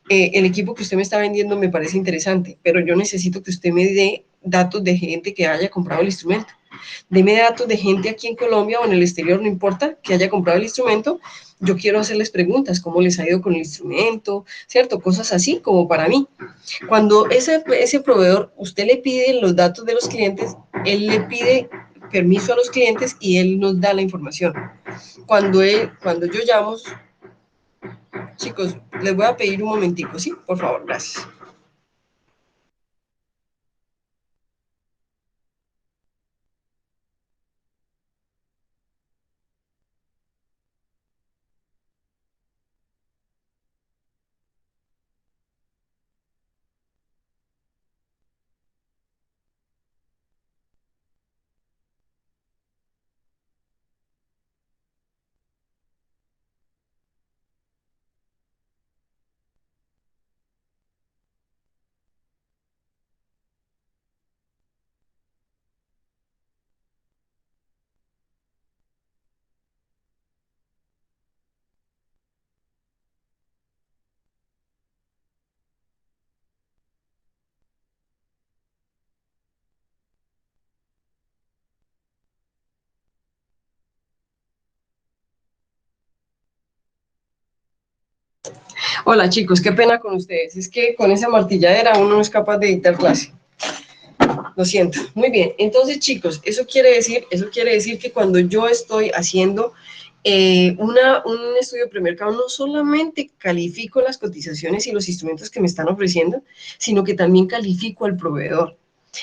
S1: el equipo que usted me está vendiendo me parece interesante, pero yo necesito que usted me dé datos de gente que haya comprado el instrumento. Deme datos de gente aquí en Colombia o en el exterior, no importa, que haya comprado el instrumento. Yo quiero hacerles preguntas, cómo les ha ido con el instrumento, ¿cierto? Cosas así como para mí. Cuando ese proveedor, usted le pide los datos de los clientes, él le pide permiso a los clientes y él nos da la información. Cuando yo llamo, chicos, les voy a pedir un momentico, ¿sí? Por favor, gracias. Hola chicos, qué pena con ustedes. Es que con esa martilladera uno no es capaz de dictar clase. Lo siento. Muy bien. Entonces, chicos, eso quiere decir que cuando yo estoy haciendo un estudio de premercado, no solamente califico las cotizaciones y los instrumentos que me están ofreciendo, sino que también califico al proveedor.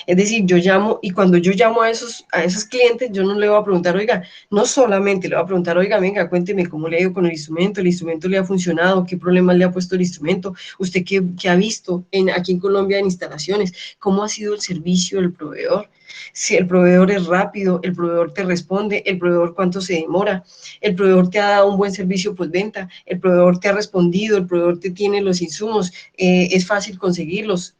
S1: Es decir, yo llamo y cuando yo llamo a esos clientes, yo no le voy a preguntar, oiga, no solamente le voy a preguntar, oiga, venga, cuénteme cómo le ha ido con el instrumento le ha funcionado, qué problemas le ha puesto el instrumento, usted qué ha visto aquí en Colombia en instalaciones, cómo ha sido el servicio del proveedor, si el proveedor es rápido, el proveedor te responde, el proveedor cuánto se demora, el proveedor te ha dado un buen servicio postventa, el proveedor te ha respondido, el proveedor te tiene los insumos, es fácil conseguirlos,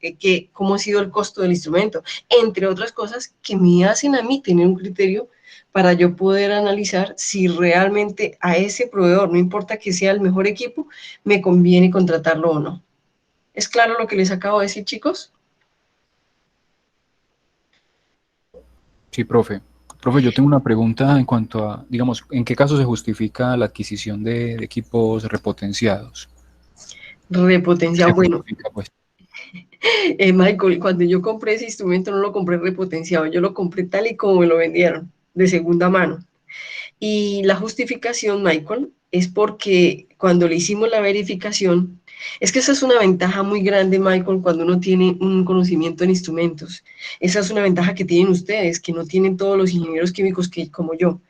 S1: cómo ha sido el costo del instrumento, entre otras cosas que me hacen a mí tener un criterio para yo poder analizar si realmente a ese proveedor, no importa que sea el mejor equipo, me conviene contratarlo o no. ¿Es claro lo que les acabo de decir, chicos?
S2: Sí, profe. Profe, yo tengo una pregunta en cuanto a, digamos, ¿en qué caso se justifica la adquisición de equipos repotenciados?
S1: Repotenciado,
S2: Se
S1: bueno,
S2: justifica, pues.
S1: Michael, cuando yo compré ese instrumento no lo compré repotenciado, yo lo compré tal y como me lo vendieron, de segunda mano. Y la justificación, Michael, es porque cuando le hicimos la verificación, es que esa es una ventaja muy grande, Michael, cuando uno tiene un conocimiento en instrumentos. Esa es una ventaja que tienen ustedes, que no tienen todos los ingenieros químicos que, como yo.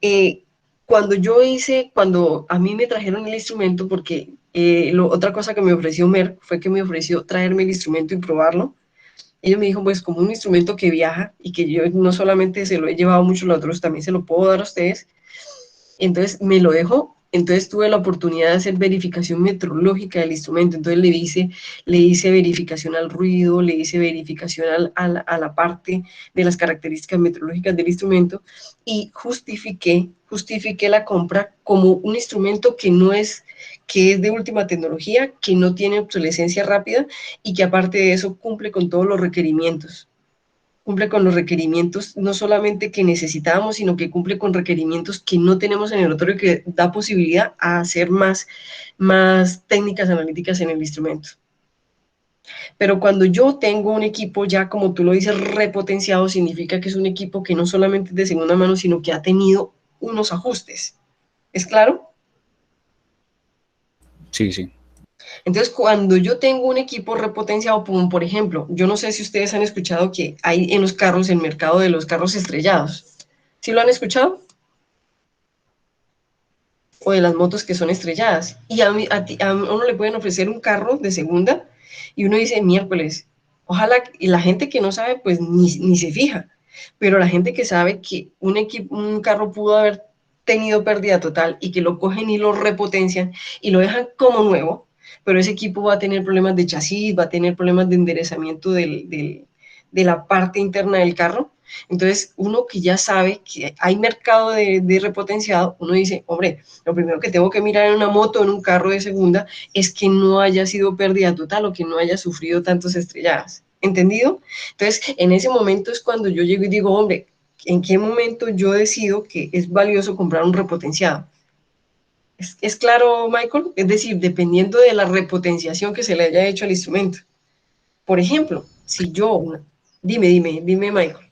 S1: Eh, cuando a mí me trajeron el instrumento, porque otra cosa que me ofreció Merck fue que me ofreció traerme el instrumento y probarlo. Ellos me dijo, pues como un instrumento que viaja y que yo no solamente se lo he llevado mucho a los otros, también se lo puedo dar a ustedes. Entonces me lo dejó, entonces tuve la oportunidad de hacer verificación metrológica del instrumento, entonces le hice verificación al ruido, le hice verificación a la parte de las características metrológicas del instrumento y justifiqué la compra como un instrumento que es de última tecnología, que no tiene obsolescencia rápida y que aparte de eso cumple con los requerimientos no solamente que necesitábamos, sino que cumple con requerimientos que no tenemos en el laboratorio, que da posibilidad a hacer más técnicas analíticas en el instrumento. Pero cuando yo tengo un equipo ya, como tú lo dices, repotenciado, significa que es un equipo que no solamente es de segunda mano, sino que ha tenido unos ajustes. ¿Es claro?
S2: Sí, sí.
S1: Entonces, cuando yo tengo un equipo repotenciado, por ejemplo, yo no sé si ustedes han escuchado que hay en los carros el mercado de los carros estrellados. ¿Sí lo han escuchado? O de las motos que son estrelladas. Y a uno le pueden ofrecer un carro de segunda y uno dice, miércoles, ojalá, y la gente que no sabe, pues ni se fija. Pero la gente que sabe que un carro pudo haber tenido pérdida total y que lo cogen y lo repotencian y lo dejan como nuevo, pero ese equipo va a tener problemas de chasis, va a tener problemas de enderezamiento de la parte interna del carro. Entonces, uno que ya sabe que hay mercado de repotenciado, uno dice, hombre, lo primero que tengo que mirar en una moto, en un carro de segunda, es que no haya sido pérdida total o que no haya sufrido tantas estrelladas. ¿Entendido? Entonces, en ese momento es cuando yo llego y digo, hombre, ¿en qué momento yo decido que es valioso comprar un repotenciado? ¿Es claro, Michael? Es decir, dependiendo de la repotenciación que se le haya hecho al instrumento. Por ejemplo, si yo, dime, Michael.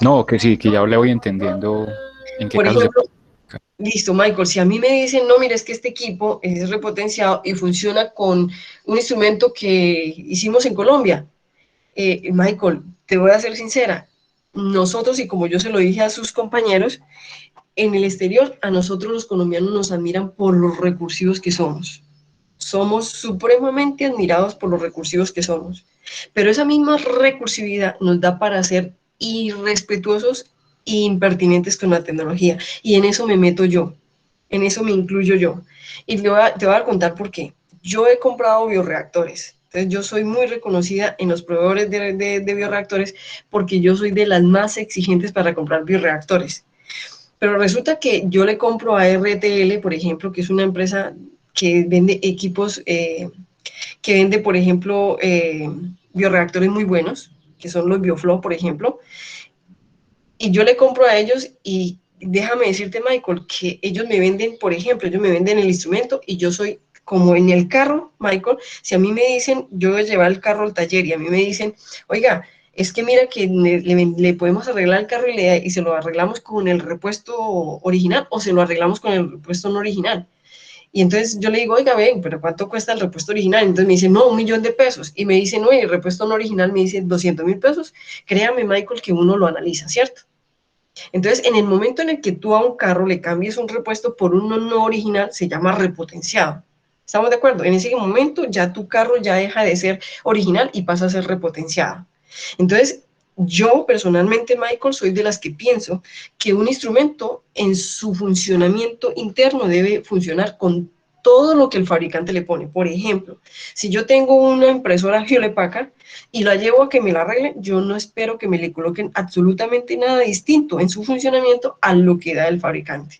S2: No, que sí, que ya le voy entendiendo en qué
S1: Por
S2: caso se
S1: ejemplo,
S2: aplica.
S1: listo, Michael, si a mí me dicen, no, mira, es que este equipo es repotenciado y funciona con un instrumento que hicimos en Colombia, Michael, te voy a ser sincera, nosotros, y como yo se lo dije a sus compañeros, en el exterior a nosotros los colombianos nos admiran por los recursivos que somos. Somos supremamente admirados por los recursivos que somos. Pero esa misma recursividad nos da para ser irrespetuosos e impertinentes con la tecnología. Y en eso me meto yo. En eso me incluyo yo. Y te voy a contar por qué. Yo he comprado bioreactores. Entonces, yo soy muy reconocida en los proveedores de bioreactores porque yo soy de las más exigentes para comprar bioreactores. Pero resulta que yo le compro a RTL, por ejemplo, que es una empresa que vende equipos, que vende, por ejemplo, bioreactores muy buenos, que son los Bioflow, por ejemplo, y yo le compro a ellos y déjame decirte, Michael, que ellos me venden, por ejemplo, ellos me venden el instrumento y yo soy como en el carro, Michael, si a mí me dicen, yo voy a llevar el carro al taller y a mí me dicen, oiga, es que mira que le podemos arreglar el carro y se lo arreglamos con el repuesto original o se lo arreglamos con el repuesto no original. Y entonces yo le digo, oiga, ven, pero ¿cuánto cuesta el repuesto original? Entonces me dice, no, 1.000.000 de pesos. Y me dice, no, y el repuesto no original me dice 200.000 pesos. Créame, Michael, que uno lo analiza, ¿cierto? Entonces, en el momento en el que tú a un carro le cambies un repuesto por uno no original, se llama repotenciado. ¿Estamos de acuerdo? En ese momento ya tu carro ya deja de ser original y pasa a ser repotenciado. Entonces, yo personalmente, Michael, soy de las que pienso que un instrumento en su funcionamiento interno debe funcionar con todo lo que el fabricante le pone. Por ejemplo, si yo tengo una impresora Hewlett Packard y la llevo a que me la arreglen, yo no espero que me le coloquen absolutamente nada distinto en su funcionamiento a lo que da el fabricante.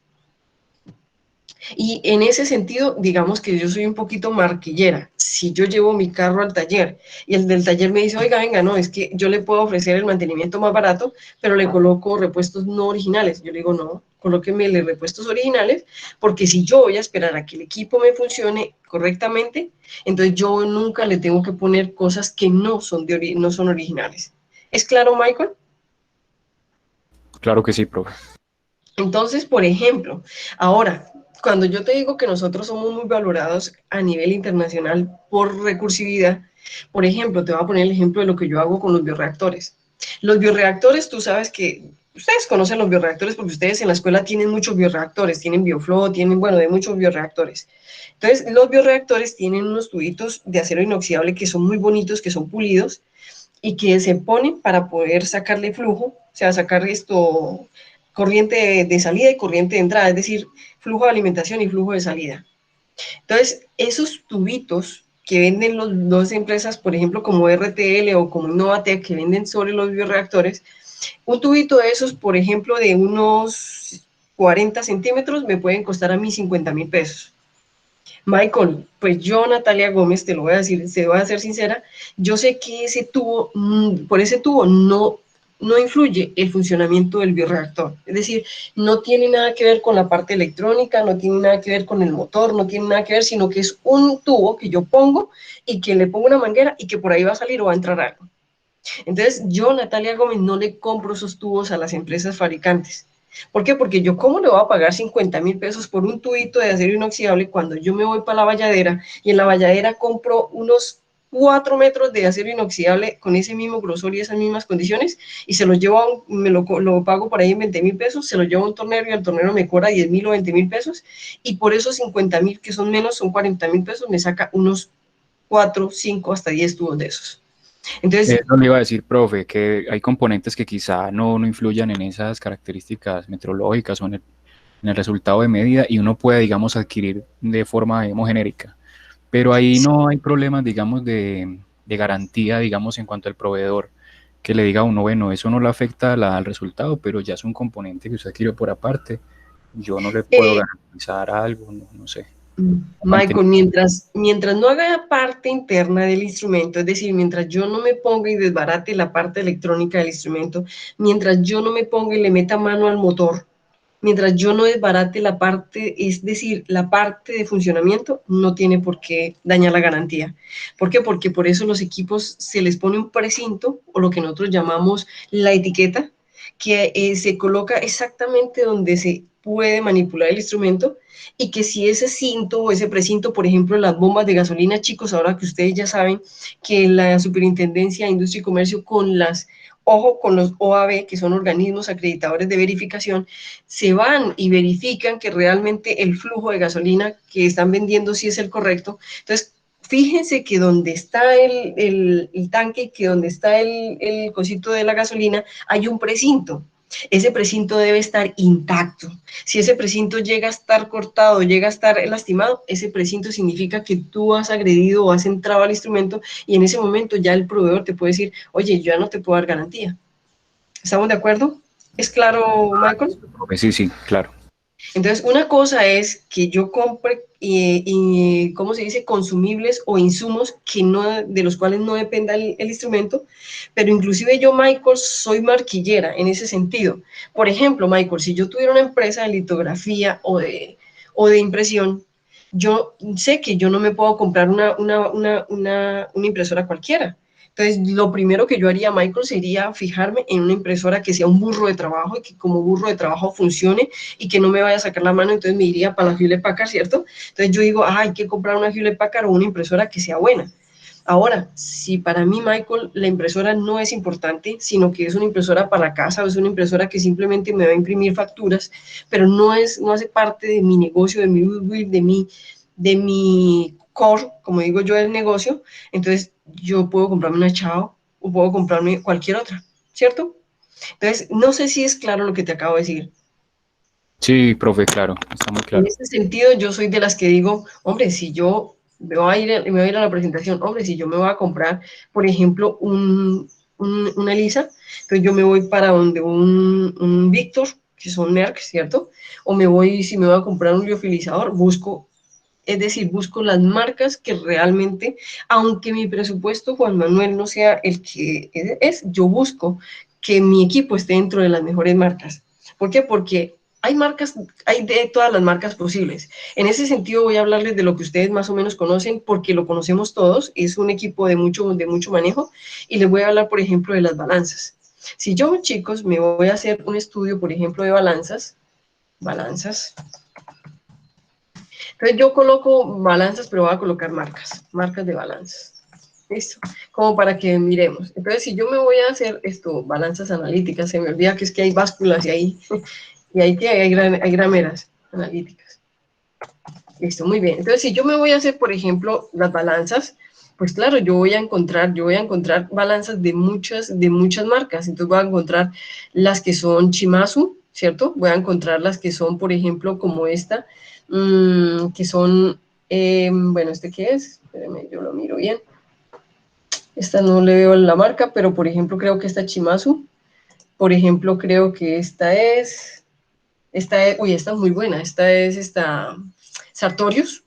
S1: Y en ese sentido, digamos que yo soy un poquito marquillera. Si yo llevo mi carro al taller y el del taller me dice, oiga, venga, no, es que yo le puedo ofrecer el mantenimiento más barato, pero le coloco repuestos no originales. Yo le digo, no, colóqueme los repuestos originales, porque si yo voy a esperar a que el equipo me funcione correctamente, entonces yo nunca le tengo que poner cosas que no son, no son originales. ¿Es claro, Michael?
S2: Claro que sí, profe.
S1: Entonces, por ejemplo, ahora, cuando yo te digo que nosotros somos muy valorados a nivel internacional por recursividad, por ejemplo, te voy a poner el ejemplo de lo que yo hago con los bioreactores. Los bioreactores, tú sabes que ustedes conocen los bioreactores porque ustedes en la escuela tienen muchos bioreactores, tienen Bioflow, tienen, bueno, de muchos bioreactores. Entonces, los bioreactores tienen unos tubitos de acero inoxidable que son muy bonitos, que son pulidos y que se ponen para poder sacarle flujo, o sea, sacar esto corriente de salida y corriente de entrada, es decir, flujo de alimentación y flujo de salida. Entonces, esos tubitos que venden las dos empresas, por ejemplo, como RTL o como Novatec, que venden sobre los bioreactores, un tubito de esos, por ejemplo, de unos 40 centímetros, me pueden costar a mí 50.000 pesos. Michael, pues yo, Natalia Gómez, te lo voy a decir, te voy a ser sincera, yo sé que ese tubo, por ese tubo no influye el funcionamiento del bioreactor. Es decir, no tiene nada que ver con la parte electrónica, no tiene nada que ver con el motor, no tiene nada que ver, sino que es un tubo que yo pongo y que le pongo una manguera y que por ahí va a salir o va a entrar algo. Entonces, yo, Natalia Gómez, no le compro esos tubos a las empresas fabricantes. ¿Por qué? Porque yo, ¿cómo le voy a pagar 50.000 pesos por un tubito de acero inoxidable cuando yo me voy para la valladera y en la valladera compro unos 4 metros de acero inoxidable con ese mismo grosor y esas mismas condiciones y se lo llevo lo pago por ahí en 20.000 pesos, se lo llevo a un tornero y el tornero me cobra 10.000 o 20.000 pesos y por esos 50.000 que son menos, son 40.000 pesos, me saca unos 4, 5, hasta 10 tubos de esos. Entonces,
S2: Eso le iba a decir, profe, que hay componentes que quizá no influyan en esas características meteorológicas o en el resultado de medida y uno puede, digamos, adquirir de forma, digamos, genérica pero ahí no hay problemas, digamos, de garantía, digamos, en cuanto al proveedor, que le diga a uno, bueno, eso no le afecta al resultado, pero ya es un componente que usted adquirió por aparte, yo no le puedo
S1: Eh,
S2: garantizar algo, no, no sé.
S1: Michael, mientras no haga parte interna del instrumento, es decir, mientras yo no me ponga y desbarate la parte electrónica del instrumento, mientras yo no me ponga y le meta mano al motor, mientras yo no desbarate la parte, es decir, la parte de funcionamiento, no tiene por qué dañar la garantía. ¿Por qué? Porque por eso los equipos se les pone un precinto, o lo que nosotros llamamos la etiqueta, que se coloca exactamente donde se puede manipular el instrumento, y que si ese cinto o ese precinto, por ejemplo, las bombas de gasolina, chicos, ahora que ustedes ya saben que la Superintendencia de Industria y Comercio con las, ojo, con los OAB, que son organismos acreditadores de verificación, se van y verifican que realmente el flujo de gasolina que están vendiendo sí es el correcto. Entonces, fíjense que donde está el tanque, que donde está el cosito de la gasolina, hay un precinto. Ese precinto debe estar intacto. Si ese precinto llega a estar cortado, llega a estar lastimado, ese precinto significa que tú has agredido o has entrado al instrumento, y en ese momento ya el proveedor te puede decir, oye, yo ya no te puedo dar garantía. ¿Estamos de acuerdo? ¿Es claro, Michael?
S2: Sí, sí, claro.
S1: Entonces, una cosa es que yo compre, ¿cómo se dice?, consumibles o insumos que no, de los cuales no dependa el instrumento, pero inclusive yo, Michael, soy marquillera en ese sentido. Por ejemplo, Michael, si yo tuviera una empresa de litografía o de impresión, yo sé que yo no me puedo comprar una impresora cualquiera. Entonces, lo primero que yo haría, Michael, sería fijarme en una impresora que sea un burro de trabajo y que como burro de trabajo funcione y que no me vaya a sacar la mano. Entonces me iría para la Hewlett Packard, ¿cierto? Entonces yo digo, hay que comprar una Hewlett Packard o una impresora que sea buena. Ahora, si para mí, Michael, la impresora no es importante, sino que es una impresora para la casa, o es una impresora que simplemente me va a imprimir facturas, pero no hace parte de mi negocio, de mi goodwill, de mi core, como digo yo, del negocio, entonces yo puedo comprarme una Chao o puedo comprarme cualquier otra, ¿cierto? Entonces, no sé si es claro lo que te acabo de decir.
S2: Sí, profe, claro, está muy
S1: En
S2: claro.
S1: ese sentido, yo soy de las que digo, hombre, si yo me voy a ir a la presentación, hombre, si yo me voy a comprar, por ejemplo, una Lisa, entonces yo me voy para donde un Víctor, que son Merck, ¿cierto? O me voy, si me voy a comprar un liofilizador, busco, es decir, busco las marcas que realmente, aunque mi presupuesto, Juan Manuel, no sea el que es, yo busco que mi equipo esté dentro de las mejores marcas. ¿Por qué? Porque hay marcas, hay de todas las marcas posibles. En ese sentido voy a hablarles de lo que ustedes más o menos conocen, porque lo conocemos todos, es un equipo de mucho manejo, y les voy a hablar, por ejemplo, de las balanzas. Si yo, chicos, me voy a hacer un estudio, por ejemplo, de balanzas, entonces yo coloco balanzas, pero voy a colocar marcas de balanzas. ¿Listo? Como para que miremos. Entonces, si yo me voy a hacer esto, balanzas analíticas, se me olvida que es que hay básculas y hay grameras analíticas. Listo, muy bien. Entonces, si yo me voy a hacer, por ejemplo, las balanzas, pues claro, yo voy a encontrar balanzas de muchas marcas. Entonces voy a encontrar las que son Shimazu, ¿cierto? Voy a encontrar las que son, por ejemplo, como esta, que son, bueno, ¿este qué es? Espérenme, yo lo miro bien. Esta no le veo la marca, pero por ejemplo creo que esta es Shimazu. Por ejemplo, creo que uy, esta es muy buena. Esta Sartorius.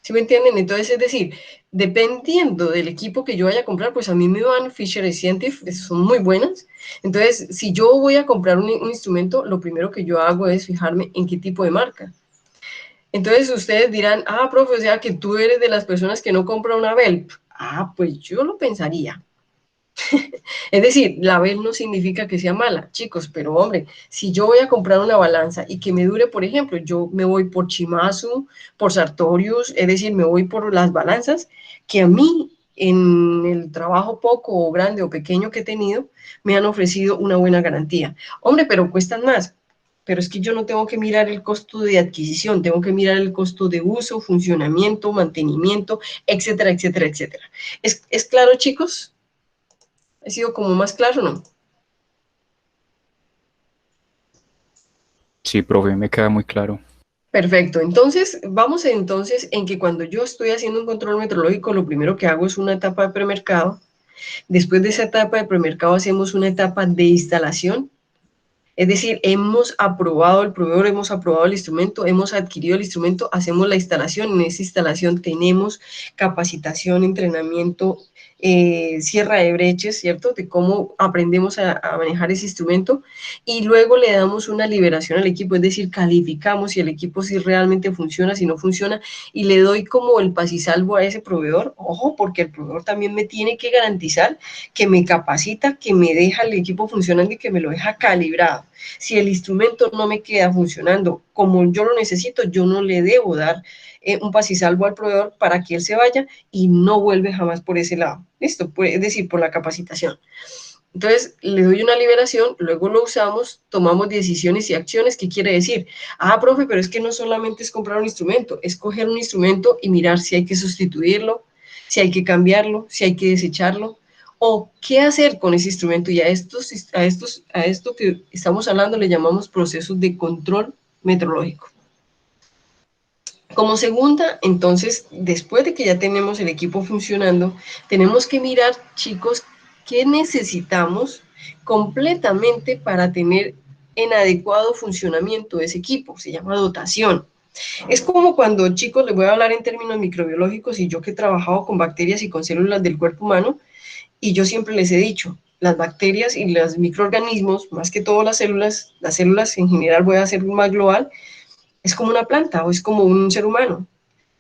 S1: ¿Sí me entienden? Entonces, es decir, dependiendo del equipo que yo vaya a comprar, pues a mí me van Fisher Scientific, son muy buenas. Entonces, si yo voy a comprar un instrumento, lo primero que yo hago es fijarme en qué tipo de marca. Entonces, ustedes dirán, profe, o sea, que tú eres de las personas que no compra una Bell. Pues yo lo pensaría. Es decir, la Bell no significa que sea mala, chicos, pero hombre, si yo voy a comprar una balanza y que me dure, por ejemplo, yo me voy por Shimazu, por Sartorius, es decir, me voy por las balanzas que a mí en el trabajo poco o grande o pequeño que he tenido, me han ofrecido una buena garantía. Hombre, pero cuestan más. Pero es que yo no tengo que mirar el costo de adquisición, tengo que mirar el costo de uso, funcionamiento, mantenimiento, etcétera, etcétera, etcétera. ¿Es claro, chicos? ¿He sido como más claro, no?
S2: Sí, profe, me queda muy claro.
S1: Perfecto. Entonces, vamos entonces en que cuando yo estoy haciendo un control metrológico, lo primero que hago es una etapa de premercado. Después de esa etapa de premercado hacemos una etapa de instalación. Es decir, hemos aprobado el proveedor, hemos aprobado el instrumento, hemos adquirido el instrumento, hacemos la instalación. En esa instalación tenemos capacitación, entrenamiento, cierre de brechas, ¿cierto? De cómo aprendemos a manejar ese instrumento y luego le damos una liberación al equipo, es decir, calificamos si el equipo si realmente funciona, si no funciona y le doy como el pasisalvo a ese proveedor. Ojo, porque el proveedor también me tiene que garantizar que me capacita, que me deja el equipo funcionando y que me lo deja calibrado. Si el instrumento no me queda funcionando como yo lo necesito, yo no le debo dar un pasisalvo al proveedor para que él se vaya y no vuelve jamás por ese lado. Listo, es decir, por la capacitación. Entonces, le doy una liberación, luego lo usamos, tomamos decisiones y acciones. ¿Qué quiere decir? Ah, profe, pero es que no solamente es comprar un instrumento, es coger un instrumento y mirar si hay que sustituirlo, si hay que cambiarlo, si hay que desecharlo, o qué hacer con ese instrumento. Y a esto que estamos hablando le llamamos procesos de control metrológico. Como segunda, entonces, después de que ya tenemos el equipo funcionando, tenemos que mirar, chicos, qué necesitamos completamente para tener en adecuado funcionamiento ese equipo. Se llama dotación. Es como cuando, chicos, les voy a hablar en términos microbiológicos y yo que he trabajado con bacterias y con células del cuerpo humano, y yo siempre les he dicho, las bacterias y los microorganismos, más que todo las células en general, voy a hacer más global, es como una planta o es como un ser humano.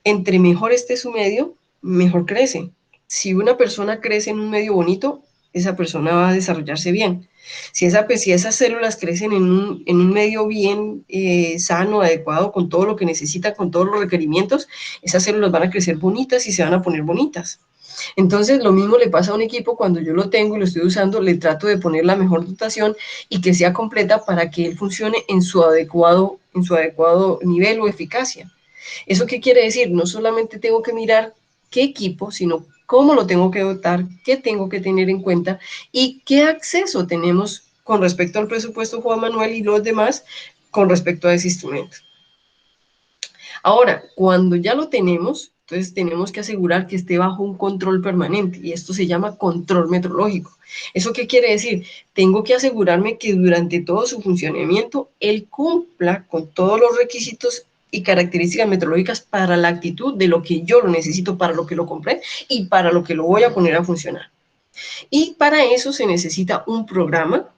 S1: Entre mejor esté su medio, mejor crece. Si una persona crece en un medio bonito, esa persona va a desarrollarse bien. Si esas células crecen en un medio bien sano, adecuado, con todo lo que necesita, con todos los requerimientos, esas células van a crecer bonitas y se van a poner bonitas. Entonces, lo mismo le pasa a un equipo cuando yo lo tengo y lo estoy usando, le trato de poner la mejor dotación y que sea completa para que él funcione en su adecuado nivel o eficacia. ¿Eso qué quiere decir? No solamente tengo que mirar qué equipo, sino cómo lo tengo que dotar, qué tengo que tener en cuenta y qué acceso tenemos con respecto al presupuesto Juan Manuel y los demás con respecto a ese instrumento. Ahora, cuando ya lo tenemos, entonces tenemos que asegurar que esté bajo un control permanente y esto se llama control metrológico. ¿Eso qué quiere decir? Tengo que asegurarme que durante todo su funcionamiento él cumpla con todos los requisitos y características metrológicas para la actitud de lo que yo lo necesito, para lo que lo compré y para lo que lo voy a poner a funcionar. Y para eso se necesita un programa.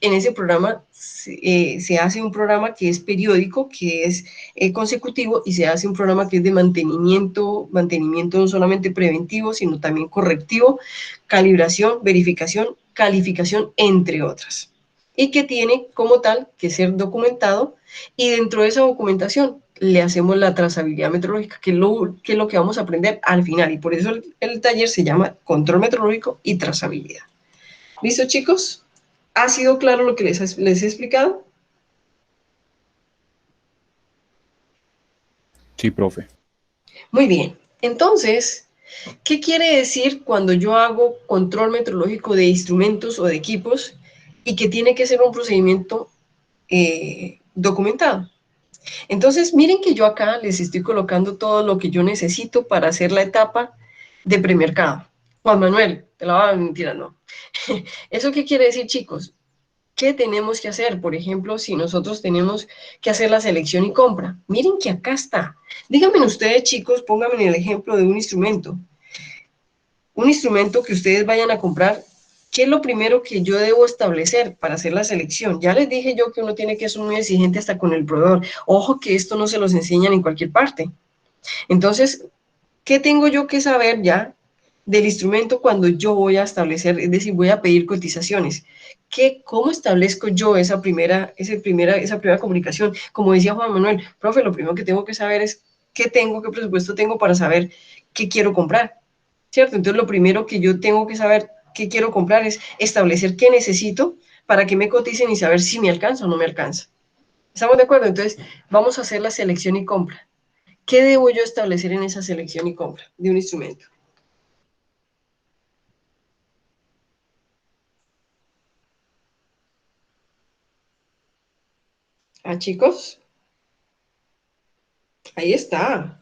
S1: En ese programa se hace un programa que es periódico, que es consecutivo, y se hace un programa que es de mantenimiento no solamente preventivo, sino también correctivo, calibración, verificación, calificación, entre otras. Y que tiene como tal que ser documentado, y dentro de esa documentación le hacemos la trazabilidad meteorológica, que es lo que vamos a aprender al final, y por eso el taller se llama control meteorológico y trazabilidad. ¿Listo, chicos? ¿Ha sido claro lo que les he explicado?
S2: Sí, profe.
S1: Muy bien. Entonces, ¿qué quiere decir cuando yo hago control meteorológico de instrumentos o de equipos y que tiene que ser un procedimiento documentado? Entonces, miren que yo acá les estoy colocando todo lo que yo necesito para hacer la etapa de premercado. Juan Manuel, te la voy a mentir, no. ¿Eso qué quiere decir, chicos? ¿Qué tenemos que hacer? Por ejemplo, si nosotros tenemos que hacer la selección y compra. Miren que acá está. Díganme ustedes, chicos, pónganme el ejemplo de un instrumento. Un instrumento que ustedes vayan a comprar. ¿Qué es lo primero que yo debo establecer para hacer la selección? Ya les dije yo que uno tiene que ser muy exigente hasta con el proveedor. Ojo que esto no se los enseñan en cualquier parte. Entonces, ¿qué tengo yo que saber ya del instrumento cuando yo voy a establecer, es decir, voy a pedir cotizaciones? ¿Cómo establezco yo esa primera comunicación? Como decía Juan Manuel, profe, lo primero que tengo que saber es qué presupuesto tengo para saber qué quiero comprar, ¿cierto? Entonces, lo primero que yo tengo que saber qué quiero comprar es establecer qué necesito para que me coticen y saber si me alcanza o no me alcanza. ¿Estamos de acuerdo? Entonces, vamos a hacer la selección y compra. ¿Qué debo yo establecer en esa selección y compra de un instrumento? ¿Ah, chicos? Ahí está.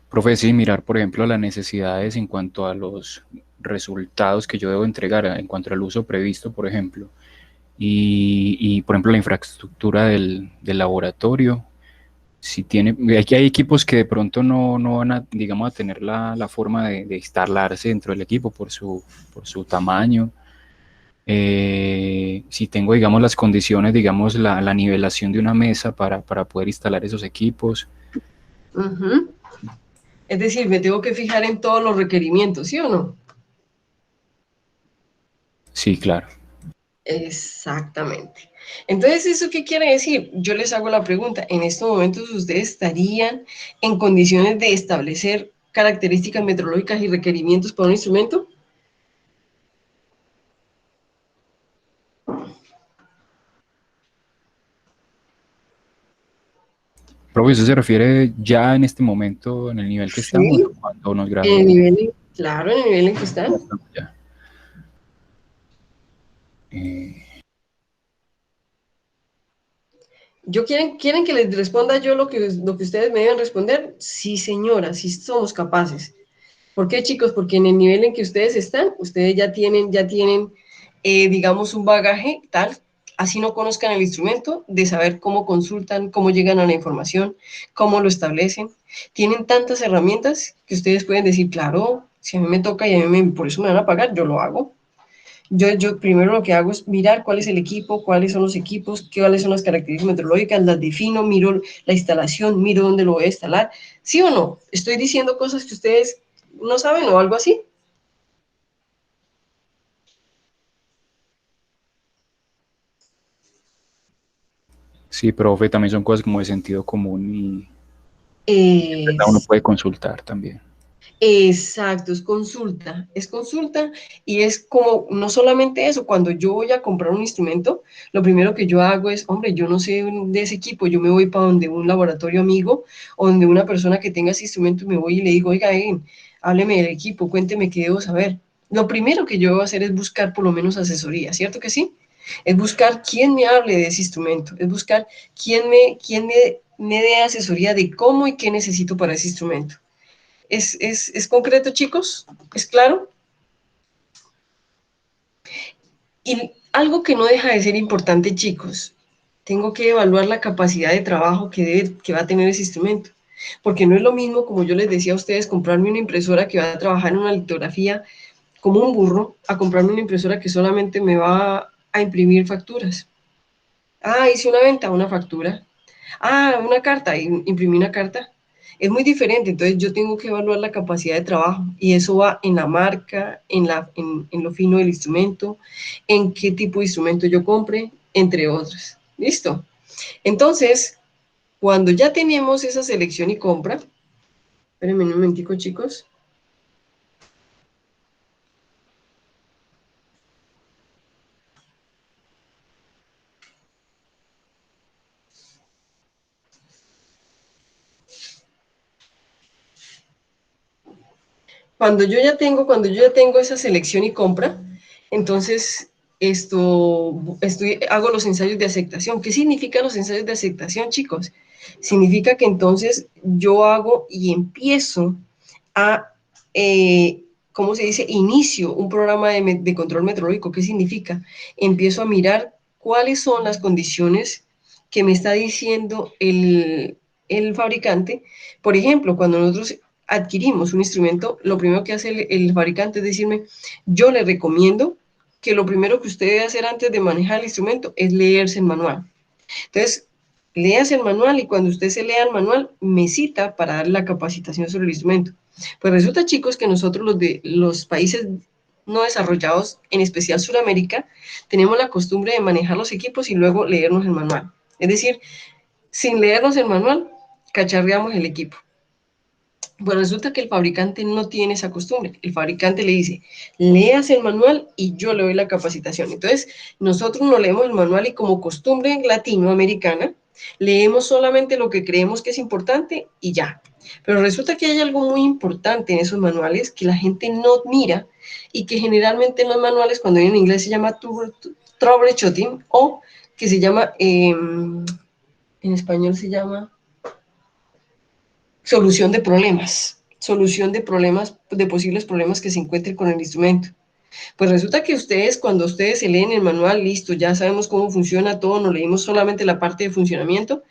S2: Profe, sí, mirar, por ejemplo, las necesidades en cuanto a los resultados que yo debo entregar, en cuanto al uso previsto, por ejemplo, por ejemplo, la infraestructura del laboratorio. Si tiene, aquí hay equipos que de pronto no van a, digamos, a tener la forma de instalarse dentro del equipo por su tamaño. Si tengo, digamos, las condiciones, digamos, la nivelación de una mesa para poder instalar esos equipos.
S1: Ujú. Es decir, me tengo que fijar en todos los requerimientos, ¿sí o no?
S2: Sí, claro.
S1: Exactamente. Entonces, ¿eso qué quiere decir? Yo les hago la pregunta, ¿en estos momentos ustedes estarían en condiciones de establecer características metrológicas y requerimientos para un instrumento?
S2: Profe, ¿eso se refiere ya en este momento, en el nivel que estamos,
S1: Sí,
S2: o cuando nos
S1: en el
S2: graduemos?
S1: nivel, claro, en el nivel en que están.
S2: Ya. Eh,
S1: ¿Quieren que les responda yo lo que ustedes me deben responder? Sí, señora, sí somos capaces. ¿Por qué, chicos? Porque en el nivel en que ustedes están, ustedes ya tienen digamos, un bagaje tal, así no conozcan el instrumento, de saber cómo consultan, cómo llegan a la información, cómo lo establecen. Tienen tantas herramientas que ustedes pueden decir, claro, si a mí me toca y por eso me van a pagar, yo lo hago. Yo primero lo que hago es mirar cuál es el equipo, cuáles son los equipos, cuáles son las características meteorológicas, las defino, miro la instalación, miro dónde lo voy a instalar. ¿Sí o no? Estoy diciendo cosas que ustedes no saben o algo así.
S2: sí, profe, también son cosas como de sentido común y ¿verdad? Uno
S1: Es
S2: puede consultar también.
S1: Exacto, es consulta y es como, no solamente eso, cuando yo voy a comprar un instrumento, lo primero que yo hago es, hombre, yo no sé de ese equipo, yo me voy para donde un laboratorio amigo o donde una persona que tenga ese instrumento y me voy y le digo, oiga, hábleme del equipo, cuénteme qué debo saber. Lo primero que yo debo hacer es buscar por lo menos asesoría, ¿cierto que sí? Es buscar quién me hable de ese instrumento, es buscar me dé asesoría de cómo y qué necesito para ese instrumento. ¿Es concreto, chicos? ¿Es claro? Y algo que no deja de ser importante, chicos, tengo que evaluar la capacidad de trabajo que va a tener ese instrumento. Porque no es lo mismo, como yo les decía a ustedes, comprarme una impresora que va a trabajar en una litografía como un burro, a comprarme una impresora que solamente me va a imprimir facturas. Ah, hice una venta, una factura. Ah, una carta, imprimí una carta. Es muy diferente, entonces yo tengo que evaluar la capacidad de trabajo y eso va en la marca, en lo fino del instrumento, en qué tipo de instrumento yo compre, entre otros. ¿Listo? Entonces, cuando ya tenemos esa selección y compra, espérenme un momentico, chicos. Cuando yo ya tengo esa selección y compra, entonces hago los ensayos de aceptación. ¿Qué significan los ensayos de aceptación, chicos? Significa que entonces yo hago y empiezo a, ¿cómo se dice? Inicio un programa de control meteorológico. ¿Qué significa? Empiezo a mirar cuáles son las condiciones que me está diciendo el fabricante. Por ejemplo, cuando nosotros adquirimos un instrumento, lo primero que hace el fabricante es decirme, yo le recomiendo que lo primero que usted debe hacer antes de manejar el instrumento es leerse el manual. Entonces, léase el manual y cuando usted se lea el manual, me cita para dar la capacitación sobre el instrumento. Pues resulta, chicos, que nosotros los países no desarrollados, en especial Sudamérica, tenemos la costumbre de manejar los equipos y luego leernos el manual. Es decir, sin leernos el manual, cacharreamos el equipo. Pues resulta que el fabricante no tiene esa costumbre. El fabricante le dice, léase el manual y yo le doy la capacitación. Entonces, nosotros no leemos el manual y como costumbre latinoamericana, leemos solamente lo que creemos que es importante y ya. Pero resulta que hay algo muy importante en esos manuales que la gente no mira y que generalmente en los manuales, cuando viene en inglés, se llama troubleshooting o que se llama, en español se llama solución de problemas, de posibles problemas que se encuentren con el instrumento. Pues resulta que ustedes, cuando ustedes se leen el manual, listo, ya sabemos cómo funciona todo, nos leímos solamente la parte de funcionamiento,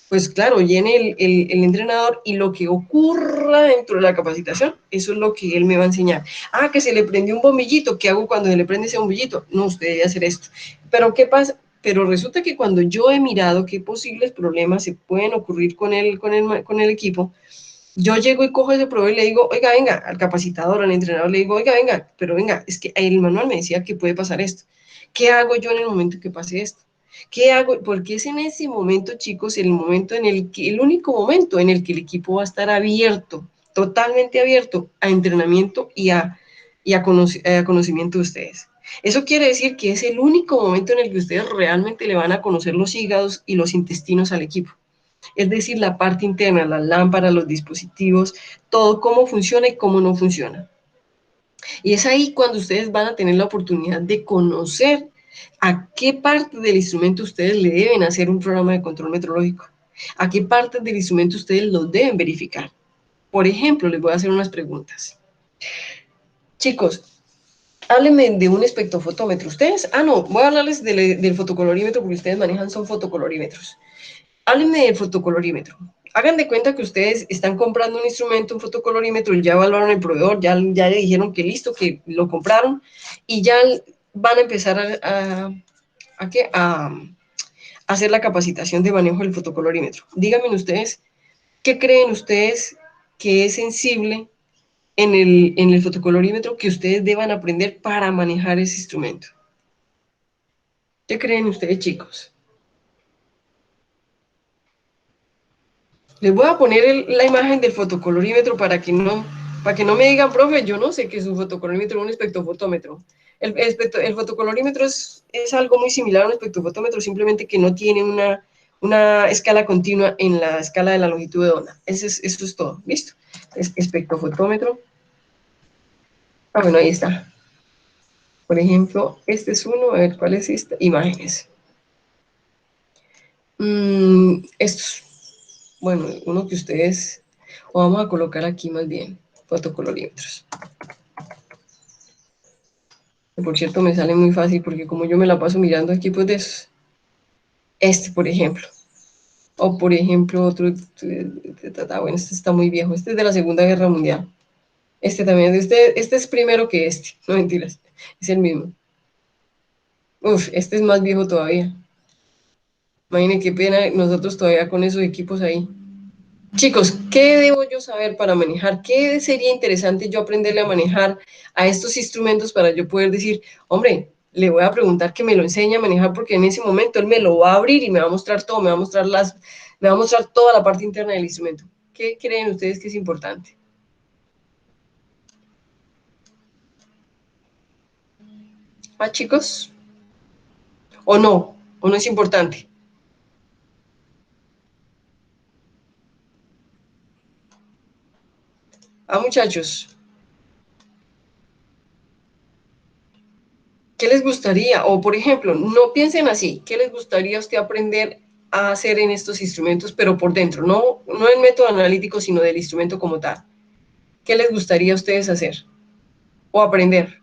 S1: pues claro, llene el entrenador y lo que ocurra dentro de la capacitación, eso es lo que él me va a enseñar. Ah, que se le prendió un bombillito, ¿qué hago cuando se le prende ese bombillito? No, usted debe hacer esto. Pero ¿qué pasa? Pero resulta que cuando yo he mirado qué posibles problemas se pueden ocurrir con el equipo, yo llego y cojo ese proveedor y le digo, oiga, venga, al capacitador, al entrenador, le digo, oiga, venga, pero venga, es que el manual me decía que puede pasar esto. ¿Qué hago yo en el momento que pase esto? ¿Qué hago? Porque es en ese momento, chicos, el momento en el que, el único momento en el que el equipo va a estar abierto, totalmente abierto a entrenamiento a conocimiento de ustedes. Eso quiere decir que es el único momento en el que ustedes realmente le van a conocer los hígados y los intestinos al equipo. Es decir, la parte interna, las lámparas, los dispositivos, todo cómo funciona y cómo no funciona. Y es ahí cuando ustedes van a tener la oportunidad de conocer a qué parte del instrumento ustedes le deben hacer un programa de control metrológico, a qué parte del instrumento ustedes lo deben verificar. Por ejemplo, les voy a hacer unas preguntas. Chicos, háblenme de un espectrofotómetro. Ustedes, no, voy a hablarles del fotocolorímetro porque ustedes manejan son fotocolorímetros. Háblenme del fotocolorímetro. Hagan de cuenta que ustedes están comprando un instrumento, un fotocolorímetro, y ya evaluaron el proveedor, ya le dijeron que listo, que lo compraron, y ya van a empezar a hacer la capacitación de manejo del fotocolorímetro. Díganme ustedes, ¿qué creen ustedes que es sensible en el fotocolorímetro que ustedes deban aprender para manejar ese instrumento? ¿Qué creen ustedes, chicos? Les voy a poner la imagen del fotocolorímetro para que no me digan, profe, yo no sé qué es un fotocolorímetro o un espectrofotómetro. El fotocolorímetro es algo muy similar a un espectrofotómetro, simplemente que no tiene una escala continua en la escala de la longitud de onda. Eso es todo, ¿listo? Es espectrofotómetro. Bueno, ahí está. Por ejemplo, este es uno, a ver, ¿cuál es esta? Imágenes. Estos. Bueno, uno que ustedes, o vamos a colocar aquí más bien, fotocolorímetros. Por cierto, me sale muy fácil porque como yo me la paso mirando equipos de esos. Este, por ejemplo. O por ejemplo, otro, bueno, este está muy viejo. Este es de la Segunda Guerra Mundial. Este también, este es primero que este. No mentiras, es el mismo. Uf, este es más viejo todavía. Imaginen qué pena nosotros todavía con esos equipos ahí. Chicos, ¿qué debo yo saber para manejar? ¿Qué sería interesante yo aprenderle a manejar a estos instrumentos para yo poder decir, hombre, le voy a preguntar que me lo enseñe a manejar porque en ese momento él me lo va a abrir y me va a mostrar todo, me va a mostrar toda la parte interna del instrumento? ¿Qué creen ustedes que es importante? Chicos, o no es importante. Muchachos, ¿qué les gustaría? O, por ejemplo, no piensen así. ¿Qué les gustaría a usted aprender a hacer en estos instrumentos, pero por dentro? No el método analítico, sino del instrumento como tal. ¿Qué les gustaría a ustedes hacer? O aprender.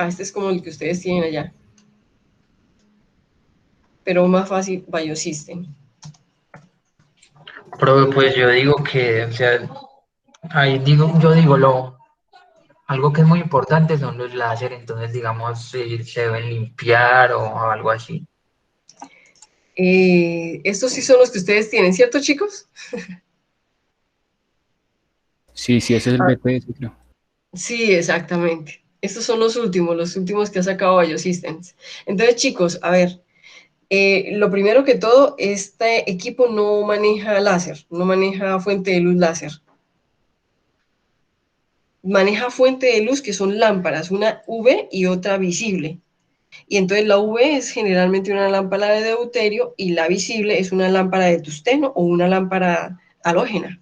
S1: Este es como el que ustedes tienen allá. Pero más fácil, Biosystem.
S3: Pero pues yo digo que, o sea, yo digo, algo que es muy importante son los láser, entonces digamos, se deben limpiar o algo así.
S1: Estos sí son los que ustedes tienen, ¿cierto, chicos?
S2: Sí, ese es el BTS, creo.
S1: Sí, exactamente. Estos son los últimos que ha sacado Biosystems. Entonces, chicos, a ver, lo primero que todo, este equipo no maneja láser, no maneja fuente de luz láser. Maneja fuente de luz que son lámparas, una UV y otra visible. Y entonces la UV es generalmente una lámpara de deuterio y la visible es una lámpara de tungsteno o una lámpara halógena,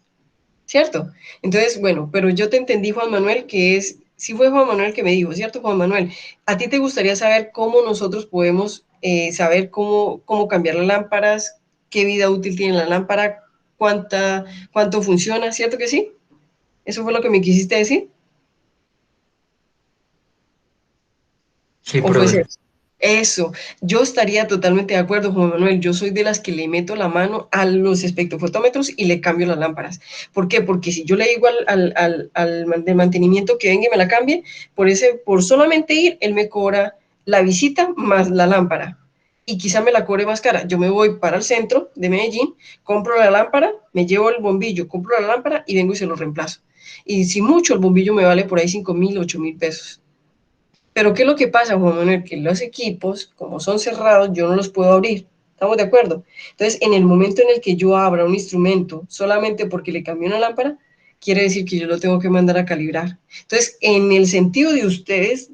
S1: ¿cierto? Entonces, bueno, pero yo te entendí, Juan Manuel, que Sí fue Juan Manuel que me dijo, ¿cierto, Juan Manuel? ¿A ti te gustaría saber cómo nosotros podemos saber cómo cambiar las lámparas, qué vida útil tiene la lámpara, cuánto funciona, ¿cierto que sí? ¿Eso fue lo que me quisiste decir?
S3: Sí,
S1: ¿O fue
S3: profe.
S1: cierto? Eso, yo estaría totalmente de acuerdo, Juan Manuel. Yo soy de las que le meto la mano a los espectrofotómetros y le cambio las lámparas. ¿Por qué? Porque si yo le digo al de mantenimiento que venga y me la cambie, por solamente ir, él me cobra la visita más la lámpara. Y quizá me la cobre más cara. Yo me voy para el centro de Medellín, compro la lámpara, me llevo el bombillo, compro la lámpara y vengo y se lo reemplazo. Y si mucho, el bombillo me vale por ahí 5.000, 8.000 pesos. Pero ¿qué es lo que pasa, Juan Manuel? Que los equipos, como son cerrados, yo no los puedo abrir. ¿Estamos de acuerdo? Entonces, en el momento en el que yo abra un instrumento solamente porque le cambié una lámpara, quiere decir que yo lo tengo que mandar a calibrar. Entonces, en el sentido de ustedes,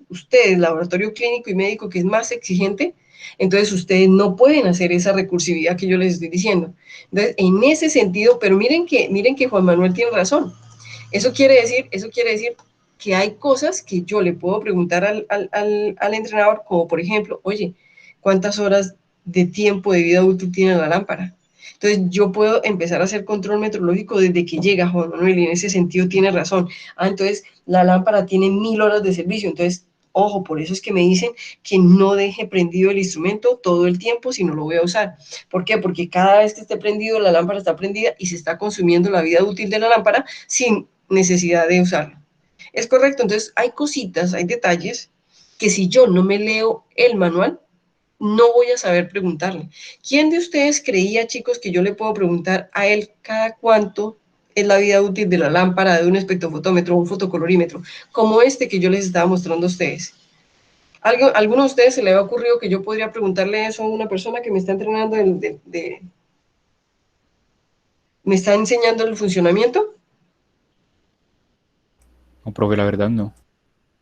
S1: laboratorio clínico y médico, que es más exigente, entonces ustedes no pueden hacer esa recursividad que yo les estoy diciendo. Entonces, en ese sentido, pero miren que Juan Manuel tiene razón. Eso quiere decir que hay cosas que yo le puedo preguntar al entrenador, como por ejemplo, oye, ¿cuántas horas de tiempo de vida útil tiene la lámpara? Entonces yo puedo empezar a hacer control metrológico desde que llega Juan Manuel y en ese sentido tiene razón. Entonces la lámpara tiene 1.000 horas de servicio, entonces ojo, por eso es que me dicen que no deje prendido el instrumento todo el tiempo si no lo voy a usar. ¿Por qué? Porque cada vez que esté prendido, la lámpara está prendida y se está consumiendo la vida útil de la lámpara sin necesidad de usarla. Es correcto, entonces hay cositas, hay detalles que si yo no me leo el manual, no voy a saber preguntarle. ¿Quién de ustedes creía, chicos, que yo le puedo preguntar a él cada cuánto es la vida útil de la lámpara, de un espectrofotómetro o un fotocolorímetro, como este que yo les estaba mostrando a ustedes? ¿Alguno de ustedes se le ha ocurrido que yo podría preguntarle eso a una persona que me está entrenando, me está enseñando el funcionamiento?
S2: No, profe, la verdad no.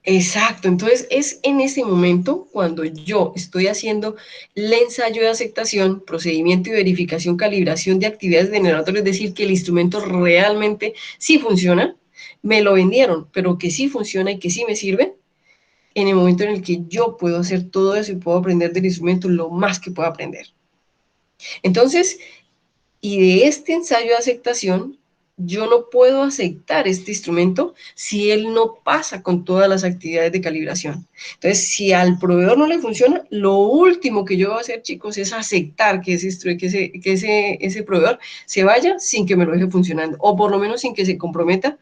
S1: Exacto, entonces es en ese momento cuando yo estoy haciendo el ensayo de aceptación, procedimiento y verificación, calibración de actividades de generador, es decir, que el instrumento realmente sí funciona, me lo vendieron, pero que sí funciona y que sí me sirve, en el momento en el que yo puedo hacer todo eso y puedo aprender del instrumento lo más que pueda aprender. Entonces, y de este ensayo de aceptación, yo no puedo aceptar este instrumento si él no pasa con todas las actividades de calibración. Entonces, si al proveedor no le funciona, lo último que yo voy a hacer, chicos, es aceptar que ese proveedor se vaya sin que me lo deje funcionando, o por lo menos sin que se comprometa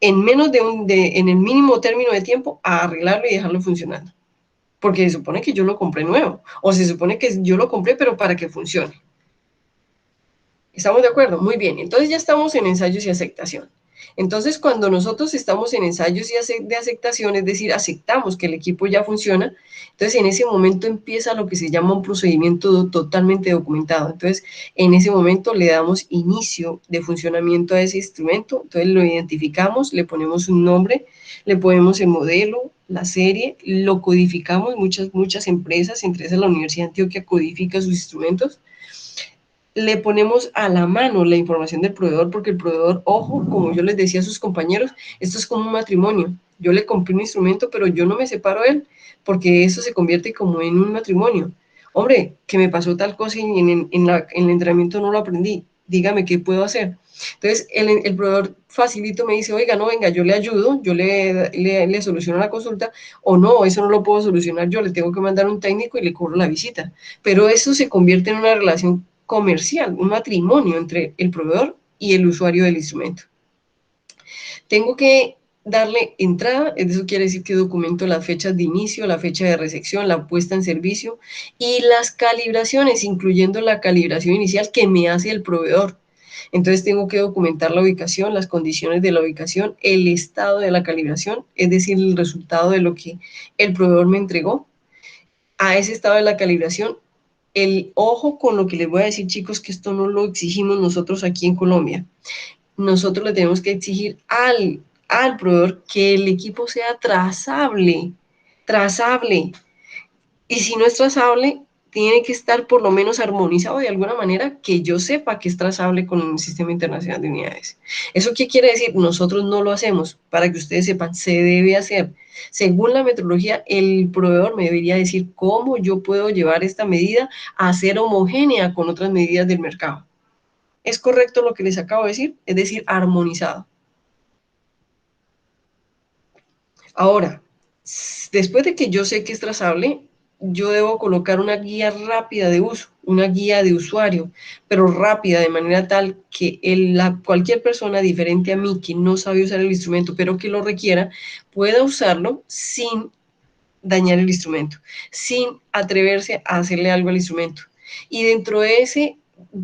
S1: en menos en el mínimo término de tiempo a arreglarlo y dejarlo funcionando. Porque se supone que yo lo compré nuevo, o se supone que yo lo compré, pero para que funcione. ¿Estamos de acuerdo? Muy bien. Entonces ya estamos en ensayos y aceptación. Entonces, cuando nosotros estamos en ensayos de aceptación, es decir, aceptamos que el equipo ya funciona, entonces en ese momento empieza lo que se llama un procedimiento totalmente documentado. Entonces, en ese momento le damos inicio de funcionamiento a ese instrumento, entonces lo identificamos, le ponemos un nombre, le ponemos el modelo, la serie, lo codificamos, muchas empresas, entre esas la Universidad de Antioquia codifica sus instrumentos, le ponemos a la mano la información del proveedor, porque el proveedor, ojo, como yo les decía a sus compañeros, esto es como un matrimonio. Yo le compré un instrumento, pero yo no me separo de él, porque eso se convierte como en un matrimonio. Hombre, que me pasó tal cosa y en el entrenamiento no lo aprendí. Dígame qué puedo hacer. Entonces, el proveedor facilito me dice, oiga, no, venga, yo le ayudo, yo le soluciono la consulta, o no, eso no lo puedo solucionar yo, le tengo que mandar un técnico y le cobro la visita. Pero eso se convierte en una relación comercial, un matrimonio entre el proveedor y el usuario del instrumento. Tengo que darle entrada, eso quiere decir que documento las fechas de inicio, la fecha de recepción, la puesta en servicio y las calibraciones, incluyendo la calibración inicial que me hace el proveedor. Entonces tengo que documentar la ubicación, las condiciones de la ubicación, el estado de la calibración, es decir, el resultado de lo que el proveedor me entregó. A ese estado de la calibración, el ojo con lo que les voy a decir, chicos, que esto no lo exigimos nosotros aquí en Colombia. Nosotros le tenemos que exigir al proveedor que el equipo sea trazable. Y si no es trazable, tiene que estar por lo menos armonizado de alguna manera que yo sepa que es trazable con el Sistema Internacional de Unidades. ¿Eso qué quiere decir? Nosotros no lo hacemos. Para que ustedes sepan, se debe hacer. Según la metodología, el proveedor me debería decir cómo yo puedo llevar esta medida a ser homogénea con otras medidas del mercado. ¿Es correcto lo que les acabo de decir? Es decir, armonizado. Ahora, después de que yo sé que es trazable, yo debo colocar una guía rápida de uso, una guía de usuario, pero rápida, de manera tal que cualquier persona diferente a mí que no sabe usar el instrumento, pero que lo requiera, pueda usarlo sin dañar el instrumento, sin atreverse a hacerle algo al instrumento. Y dentro de ese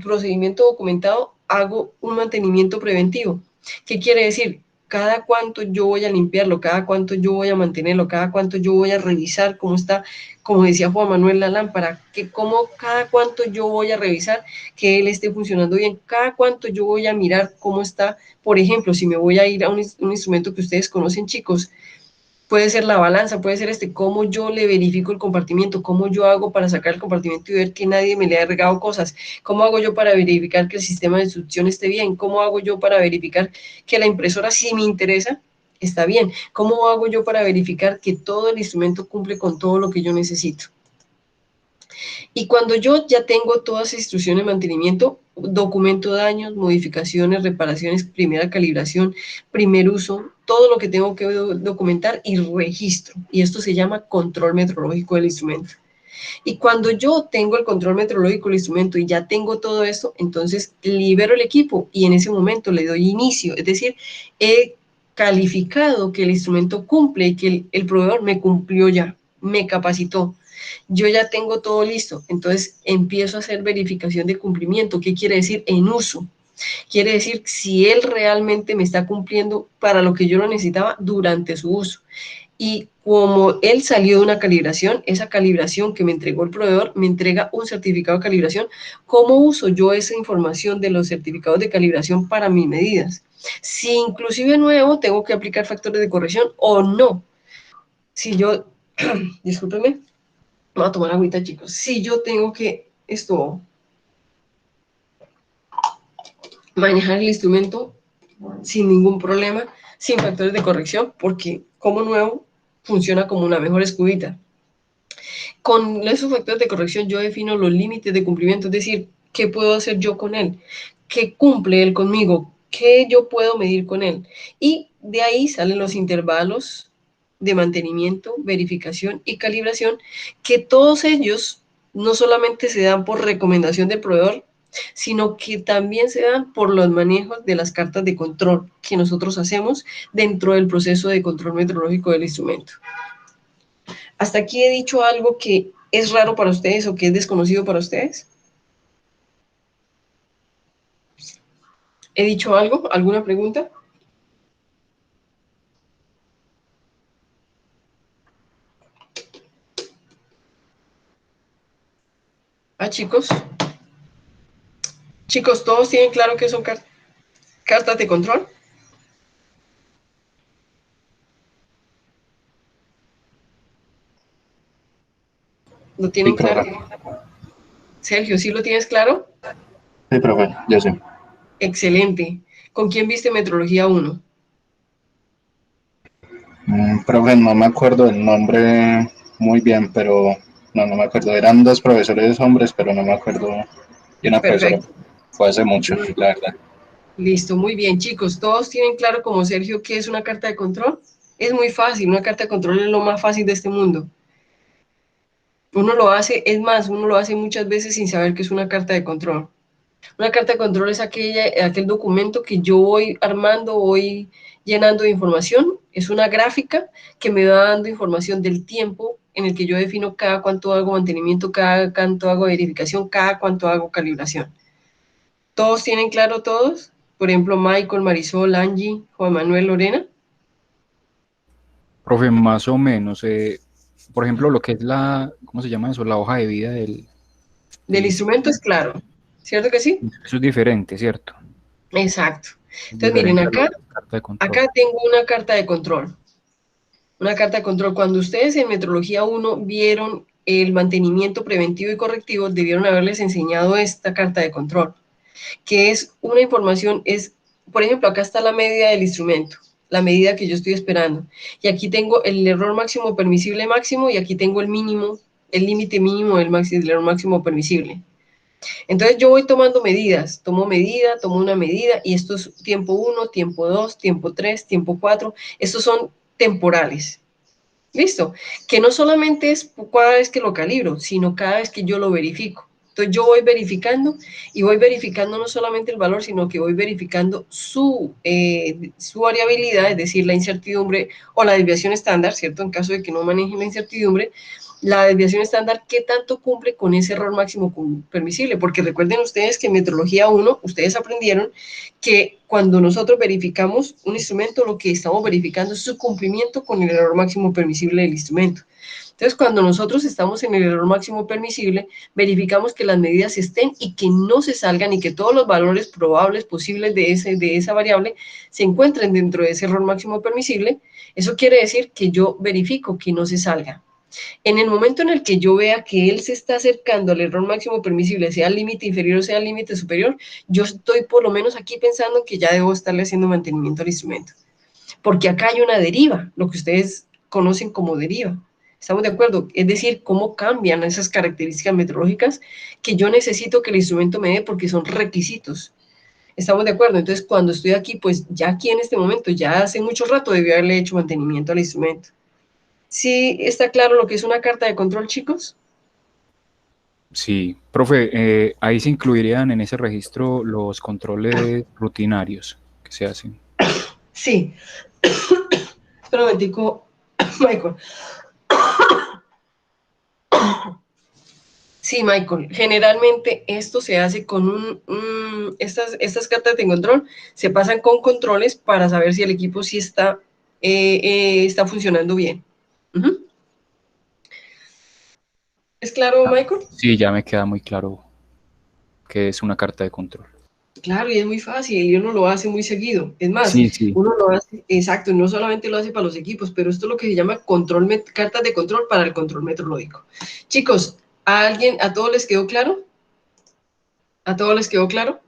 S1: procedimiento documentado, hago un mantenimiento preventivo. ¿Qué quiere decir? Cada cuánto yo voy a limpiarlo, cada cuánto yo voy a mantenerlo, cada cuánto yo voy a revisar cómo está, como decía Juan Manuel, la lámpara, cada cuánto yo voy a revisar que él esté funcionando bien, cada cuánto yo voy a mirar cómo está. Por ejemplo, si me voy a ir a un instrumento que ustedes conocen, chicos, puede ser la balanza, puede ser cómo yo le verifico el compartimiento, cómo yo hago para sacar el compartimento y ver que nadie me le ha regado cosas, cómo hago yo para verificar que el sistema de instrucción esté bien, cómo hago yo para verificar que la impresora, si me interesa, está bien, cómo hago yo para verificar que todo el instrumento cumple con todo lo que yo necesito. Y cuando yo ya tengo todas esas instrucciones de mantenimiento, documento daños, modificaciones, reparaciones, primera calibración, primer uso, todo lo que tengo que documentar y registro. Y esto se llama control metrológico del instrumento. Y cuando yo tengo el control metrológico del instrumento y ya tengo todo esto, entonces libero el equipo y en ese momento le doy inicio. Es decir, he calificado que el instrumento cumple y que el proveedor me cumplió ya, me capacitó. Yo ya tengo todo listo, entonces empiezo a hacer verificación de cumplimiento. ¿Qué quiere decir? En uso. Quiere decir si él realmente me está cumpliendo para lo que yo lo necesitaba durante su uso. Y como él salió de una calibración, esa calibración que me entregó el proveedor me entrega un certificado de calibración. ¿Cómo uso yo esa información de los certificados de calibración para mis medidas? Si inclusive nuevo tengo que aplicar factores de corrección o no. Si yo, discúlpenme, voy a tomar agüita, chicos. Si yo tengo que manejar el instrumento sin ningún problema, sin factores de corrección, porque como nuevo funciona como una mejor escudita. Con esos factores de corrección yo defino los límites de cumplimiento, es decir, qué puedo hacer yo con él, qué cumple él conmigo, qué yo puedo medir con él. Y de ahí salen los intervalos de mantenimiento, verificación y calibración, que todos ellos no solamente se dan por recomendación del proveedor, sino que también se dan por los manejos de las cartas de control que nosotros hacemos dentro del proceso de control metrológico del instrumento. ¿Hasta aquí he dicho algo que es raro para ustedes o que es desconocido para ustedes? ¿He dicho algo? ¿Alguna pregunta? Chicos. Chicos, ¿todos tienen claro qué son cartas de control? ¿Lo tienen claro? Sergio, ¿sí lo tienes claro?
S6: Sí, profe, yo sé.
S1: Excelente. ¿Con quién viste Metrología 1?
S6: Profe, no me acuerdo del nombre muy bien, pero no me acuerdo. Eran dos profesores hombres, pero no me acuerdo. Y una profesora. Fue hace mucho, la verdad.
S1: Listo, muy bien, chicos. ¿Todos tienen claro, como Sergio, qué es una carta de control? Es muy fácil, una carta de control es lo más fácil de este mundo. Uno lo hace, es más, uno lo hace muchas veces sin saber que es una carta de control. Una carta de control es aquel documento que yo voy armando, voy llenando de información. Es una gráfica que me va dando información del tiempo en el que yo defino cada cuánto hago mantenimiento, cada cuánto hago verificación, cada cuánto hago calibración. ¿Todos tienen claro todos? Por ejemplo, Michael, Marisol, Angie, Juan Manuel, Lorena.
S2: Profe, más o menos, por ejemplo, lo que es ¿cómo se llama eso? La hoja de vida del
S1: instrumento es claro, ¿cierto que sí?
S2: Eso es diferente, ¿cierto?
S1: Exacto. Entonces, miren, acá tengo una carta de control. Una carta de control. Cuando ustedes en Metrología 1 vieron el mantenimiento preventivo y correctivo, debieron haberles enseñado esta carta de control, que es una información, por ejemplo, acá está la medida del instrumento, la medida que yo estoy esperando, y aquí tengo el error máximo permisible máximo, y aquí tengo el mínimo, el límite mínimo del error máximo permisible. Entonces yo voy tomando medidas, tomo una medida, y esto es tiempo 1, tiempo 2, tiempo 3, tiempo 4, estos son temporales. ¿Listo? Que no solamente es cada vez que lo calibro, sino cada vez que yo lo verifico. Entonces yo voy verificando, y voy verificando no solamente el valor, sino que voy verificando su variabilidad, es decir, la incertidumbre o la desviación estándar, ¿cierto? En caso de que no manejen la incertidumbre, la desviación estándar, ¿qué tanto cumple con ese error máximo permisible? Porque recuerden ustedes que en Metrología 1, ustedes aprendieron que cuando nosotros verificamos un instrumento, lo que estamos verificando es su cumplimiento con el error máximo permisible del instrumento. Entonces, cuando nosotros estamos en el error máximo permisible, verificamos que las medidas estén y que no se salgan, y que todos los valores probables posibles de esa variable se encuentren dentro de ese error máximo permisible. Eso quiere decir que yo verifico que no se salga. En el momento en el que yo vea que él se está acercando al error máximo permisible, sea el límite inferior o sea el límite superior, yo estoy por lo menos aquí pensando que ya debo estarle haciendo mantenimiento al instrumento. Porque acá hay una deriva, lo que ustedes conocen como deriva. ¿Estamos de acuerdo? Es decir, cómo cambian esas características metrológicas que yo necesito que el instrumento me dé, porque son requisitos. ¿Estamos de acuerdo? Entonces, cuando estoy aquí, pues ya aquí en este momento, ya hace mucho rato debió haberle hecho mantenimiento al instrumento. ¿Sí está claro lo que es una carta de control, chicos?
S2: Sí, profe, ahí se incluirían en ese registro los controles rutinarios que se hacen.
S1: Sí. Espera un momentico, Michael. Sí, Michael, generalmente esto se hace con estas cartas de control se pasan con controles para saber si el equipo sí está funcionando bien. Uh-huh. ¿Es claro, Michael?
S2: Sí, ya me queda muy claro que es una carta de control.
S1: Claro, y es muy fácil, y uno lo hace muy seguido. Es más,
S2: sí, sí.
S1: Uno lo hace, exacto, no solamente lo hace para los equipos, pero esto es lo que se llama cartas de control para el control metrológico. Chicos, ¿a todos les quedó claro? ¿A todos les quedó claro?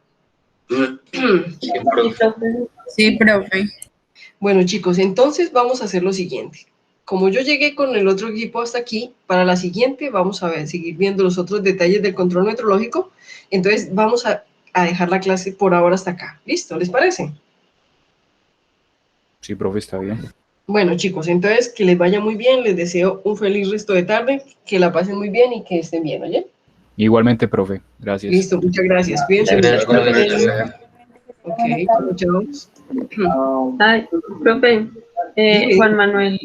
S7: Sí, profe.
S1: Bueno, chicos, entonces vamos a hacer lo siguiente. Como yo llegué con el otro equipo hasta aquí, para la siguiente vamos a seguir viendo los otros detalles del control metrológico. Entonces vamos a dejar la clase por ahora hasta acá. ¿Listo? ¿Les parece?
S2: Sí, profe, está bien.
S1: Bueno, chicos, entonces que les vaya muy bien. Les deseo un feliz resto de tarde, que la pasen muy bien y que estén bien, ¿oye?
S2: Igualmente, profe. Gracias.
S1: Listo, muchas gracias. Cuídense.
S3: Gracias, profe.
S1: Ok, chao.
S7: Ay, profe, Juan Manuel.